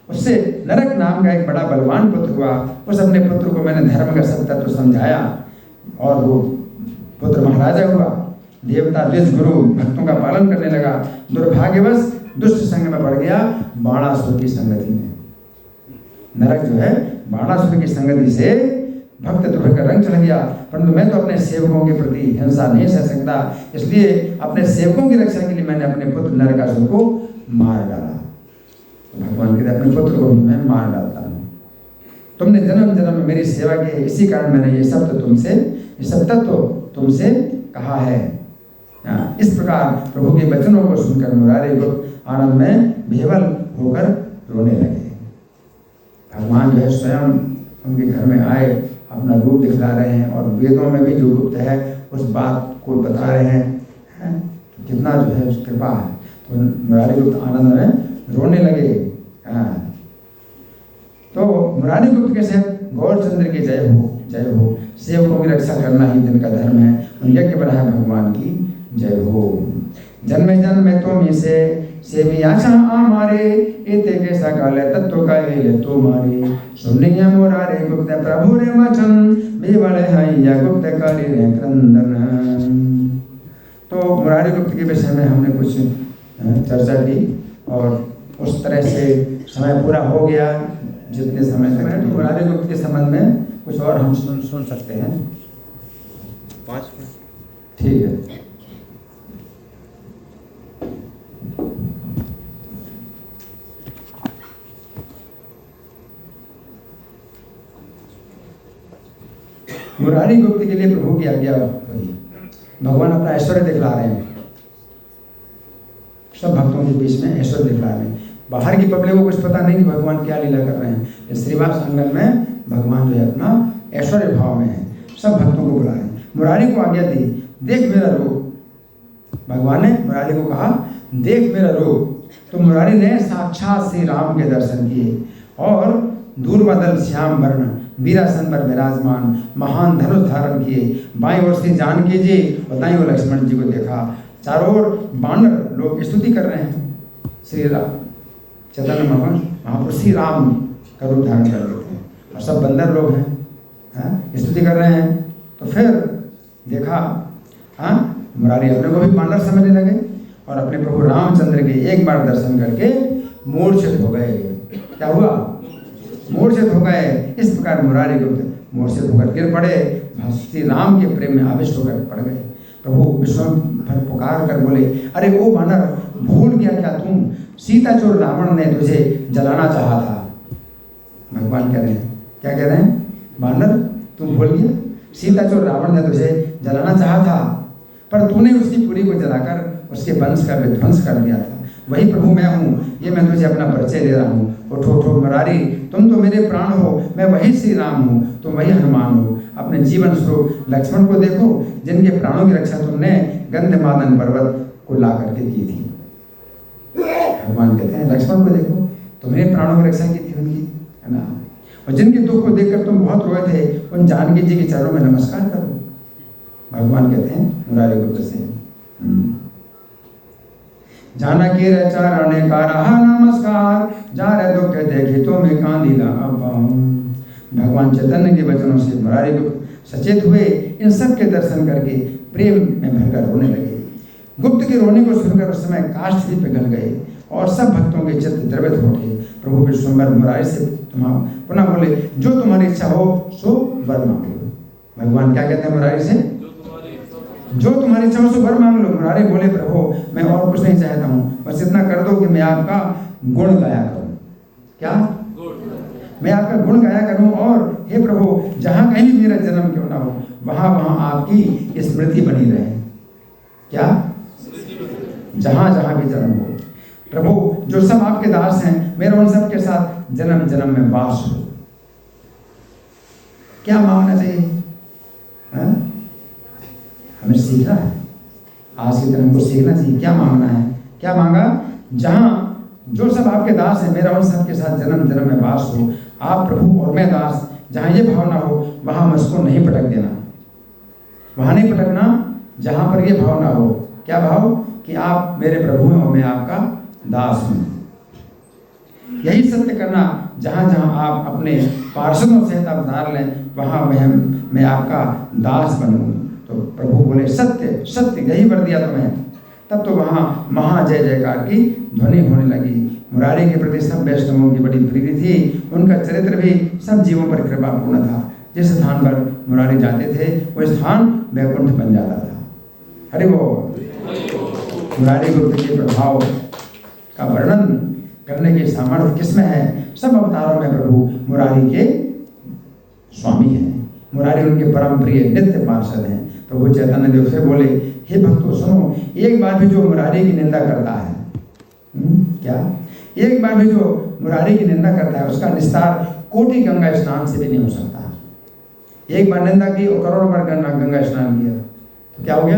उससे नरक नाम का एक बड़ा बलवान पुत्र हुआ। उस अपने पुत्र को मैंने धर्म का सब तत्व समझाया और वो पुत्र महाराजा हुआ। देवता द्विज गुरु भक्तों का पालन करने लगा। दुर्भाग्यवश दुष्ट संग में बढ़ गया बाणासुर की संगति में। नरक जो है बाणासुर की संगति से भक्त द्रोह का रंग चढ़ गया। परंतु मैं तो अपने सेवकों के प्रति हिंसा नहीं सह सकता, इसलिए अपने सेवकों की रक्षा के लिए मैंने अपने पुत्र नरकासुर को मार डाला। तो भगवान कहते अपने पुत्र को भी मैं मार डालता हूँ। तुमने जन्म जन्म में मेरी सेवा की, इसी कारण मैंने ये सब तत्व तुमसे कहा है। इस प्रकार प्रभु के वचनों को सुनकर मुरारी गुप्त आनंद में विह्वल होकर रोने लगे। भगवान जो है स्वयं उनके घर में आए, अपना रूप दिखला रहे हैं और वेदों में भी जो गुप्त है उस बात को बता रहे हैं। तो कितना जो है कृपा है। तो मुरारी गुप्त आनंद में रोने लगे। तो मुरारी गुप्त के साथ गौरचंद्र की जय हो। सेवकों की रक्षा करना ही जिनका धर्म है, उन यज्ञ वराह भगवान की जय हो। जन्मे जन्मे तुम इसे सेवी आशा आमारे, एते के सकाल तत्व का हेले तो मारे। सुनिया मुरारे गुप्त प्रभु रे वचन, बेवले हैया गुप्त काली रे क्रंदन। तो मुरारी गुप्त के विषय में हमने कुछ चर्चा की और उस तरह से समय पूरा हो गया। जितने समय तक तो मुरारी गुप्त के संबंध में कुछ और हम सुन सकते हैं। 5 मिनट ठीक है। मुरारी गुप्त के लिए प्रभु की आज्ञा हुई। भगवान अपना ऐश्वर्य दिखला रहे हैं, सब भक्तों के बीच में ऐश्वर्य दिखला रहे हैं। बाहर की पब्लिक को कुछ पता नहीं कि भगवान क्या लीला कर रहे हैं। श्रीवास आंगन में भगवान जो है अपना ऐश्वर्य भाव में है, सब भक्तों को बुला रहे हैं। मुरारी को आज्ञा दी, देख मेरा रूप। भगवान ने मुरारी को कहा देख मेरा रूप। तो मुरारी ने साक्षात श्री राम के दर्शन किए और दूरबदल श्याम वर्ण वीरासन पर विराजमान महान धनुष धारण किए। बाईं ओर से जानकी जी और दाईं ओर लक्ष्मण जी को देखा। चारों ओर बानर लोग स्तुति कर रहे हैं। श्री राम चैतन्य महापुरुष श्री राम का रूप धारण कर लेते हैं और सब बंदर लोग हैं, स्तुति कर रहे हैं। तो फिर देखा मुरारी अपने को भी बानर समझने लगे और अपने प्रभु रामचंद्र के एक बार दर्शन करके मूर्छित हो गए। क्या हुआ? मूर्छित हो गए। इस प्रकार मुरारी गुप्त मूर्छित होकर गिर पड़े। श्री राम के प्रेम में आविष्ट होकर पड़ गए। प्रभु विश्वभर पुकार कर बोले, अरे ओ बानर, भूल गया क्या तुम? सीता चोर रावण ने तुझे जलाना चाहा था। भगवान कह रहे हैं, क्या कह रहे हैं? बानर तुम भूल गया, सीता चोर रावण ने तुझे जलाना चाहा था, पर तूने उसकी पुरी को जलाकर उसके वंश का विध्वंस कर दिया था। वही प्रभु मैं हूँ, ये मैं तुझे अपना परिचय दे रहा हूँ। उठो उठो मुरारी, तुम तो मेरे प्राण हो, मैं वही श्री राम हूँ, तुम वही हनुमान हो। अपने जीवन स्वरूप लक्ष्मण को देखो, जिनके प्राणों की रक्षा तुमने गंधमादन पर्वत को ला करके की थी। भगवान कहते हैं लक्ष्मण को देखो, तुम्हें प्राणों की रक्षा की थी उनकी, है ना। और जिनके दुख को देखकर तुम बहुत रोए थे, उन जानकी जी के चरणों में नमस्कार करो। भगवान कहते हैं मुरारी गुप्त से, जानकी रे चरणे का रहा नमस्कार, जा रे दुख देखी तो मैं कांदिला अब। भगवान चैतन्य के वचनों से मुरारी गुप्त सचेत हुए। इन सब के दर्शन करके प्रेम में भरकर रोने लगे। गुप्त के रोने को सुनकर उस समय काष्ठ भी पिघल गए और सब भक्तों के चित्त द्रवित हो गए। प्रभु विश्वम्भर मुरारी से पुनः बोले, जो तुम्हारी इच्छा हो सो वर मांगो। भगवान क्या कहते हैं मुरारी से? जो तुम्हारी इच्छा हो सो वर मांग लो। मुरारी बोले प्रभु मैं और कुछ नहीं चाहता हूँ, बस इतना कर दो कि मैं आपका गुण गाया करूँ। क्या? मैं आपका गुण गाया करूँ, और हे प्रभु जहाँ कहीं भी मेरा जन्म क्यों ना हो, वहाँ वहाँ आपकी स्मृति बनी रहे। क्या? जहाँ जहाँ भी जन्म हो प्रभु, जो सब आपके दास हैं, मेरा उन सब के साथ जन्म जन्म में वास हो। क्या मांगना चाहिए? हमें सीखना है, आज के दिन हमको सीखना चाहिए क्या मांगना है। क्या मांगा? जहाँ जो सब आपके दास हैं, मेरा उन सब के साथ जन्म जन्म में वास हो। आप प्रभु और मैं दास, जहाँ ये भावना हो वहाँ मुझको नहीं पटक देना, वहाँ नहीं पटकना जहाँ पर ये भावना हो। क्या भाव? कि आप मेरे प्रभु हैं और मैं आपका दास हूँ। यही सत्य करना, जहाँ जहाँ आप अपने पार्षदों से अवतार लें, वहाँ मैं आपका दास बनूँ। तो प्रभु बोले सत्य सत्य, यही वर दिया तुम्हें। तब तो वहाँ महा जय जयकार की ध्वनि होने लगी। मुरारी के प्रति सब वैष्णवों की बड़ी प्रीति थी। उनका चरित्र भी सब जीवों पर कृपापूर्ण था। जिस स्थान पर मुरारी जाते थे वो स्थान वैकुंठ बन जाता था। हरि बोल। मुरारी गुप्त के प्रभाव का वर्णन करने की सामर्थ्य किसमें है? सब अवतारों में प्रभु मुरारी के स्वामी हैं। मुरारी उनके परम प्रिय नित्य पार्षद हैं। प्रभु चैतन्य देव से बोले, हे भक्तों सुनो, एक बार भी जो मुरारी की निंदा करता है, क्या? एक बार भी जो मुरारी की निंदा करता है, उसका निस्तार कोटि गंगा स्नान से भी नहीं हो सकता। एक बार निंदा की और करोड़ बार गंगा स्नान किया तो क्या हो गया?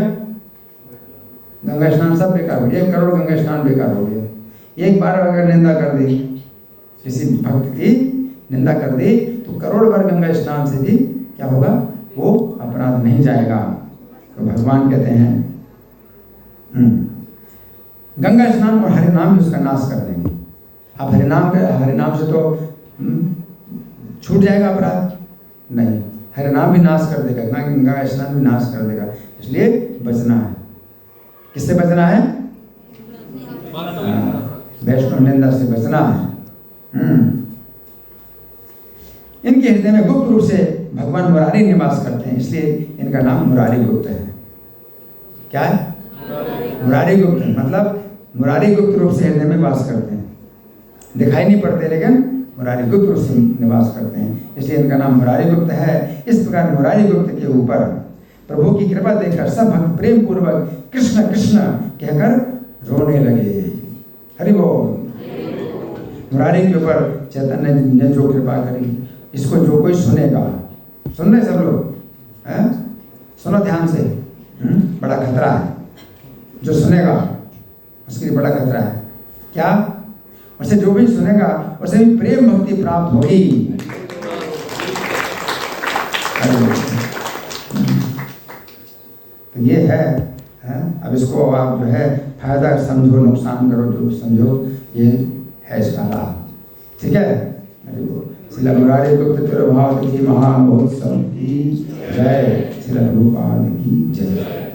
गंगा स्नान सब बेकार हो गया। 1 करोड़ गंगा स्नान बेकार हो गया। एक बार अगर निंदा कर दी, किसी भक्त की निंदा कर दी, तो करोड़ बार गंगा स्नान से भी क्या होगा? वो अपराध नहीं जाएगा। तो भगवान कहते हैं गंगा स्नान और हरिनाम भी उसका नाश कर देंगे। अब हरिनाम से तो छूट जाएगा अपराध? नहीं, हरिनाम भी नाश कर देगा, गंगा स्नान भी नाश कर देगा। इसलिए बचना है। किससे बचना है? वैष्णव निंदा से बचना है। इनके हृदय में गुप्त रूप से भगवान मुरारी निवास करते हैं, इसलिए इनका नाम मुरारी गुप्त है। क्या है? मुरारी गुप्त, मतलब मुरारी गुप्त रूप से हृदय में वास करते हैं। दिखाई नहीं पड़ते, लेकिन मुरारी गुप्त रूप से निवास करते हैं, इसलिए इनका नाम मुरारी गुप्त है। इस प्रकार मुरारी गुप्त के ऊपर प्रभु की कृपा देखकर सब भक्त प्रेम पूर्वक कृष्ण कृष्ण कहकर रोने लगे। हरि बोल। मुरारी के ऊपर चैतन्य ने जो कृपा करी, इसको जो कोई सुनेगा, सुन रहे सब लोग? सुनो ध्यान से। बड़ा खतरा है, जो सुनेगा उसके लिए बड़ा खतरा है। क्या? उसे जो भी सुनेगा उसे भी प्रेम भक्ति प्राप्त होगी। तो ये है। अब इसको आप जो है फायदा समझो, नुकसान करो, जो समझो, ये है इसका लाभ। ठीक है? श्रील मुरारी गुप्त तिरुभाव की महामहोत्सव की जय। श्रील प्रभुपाद की जय।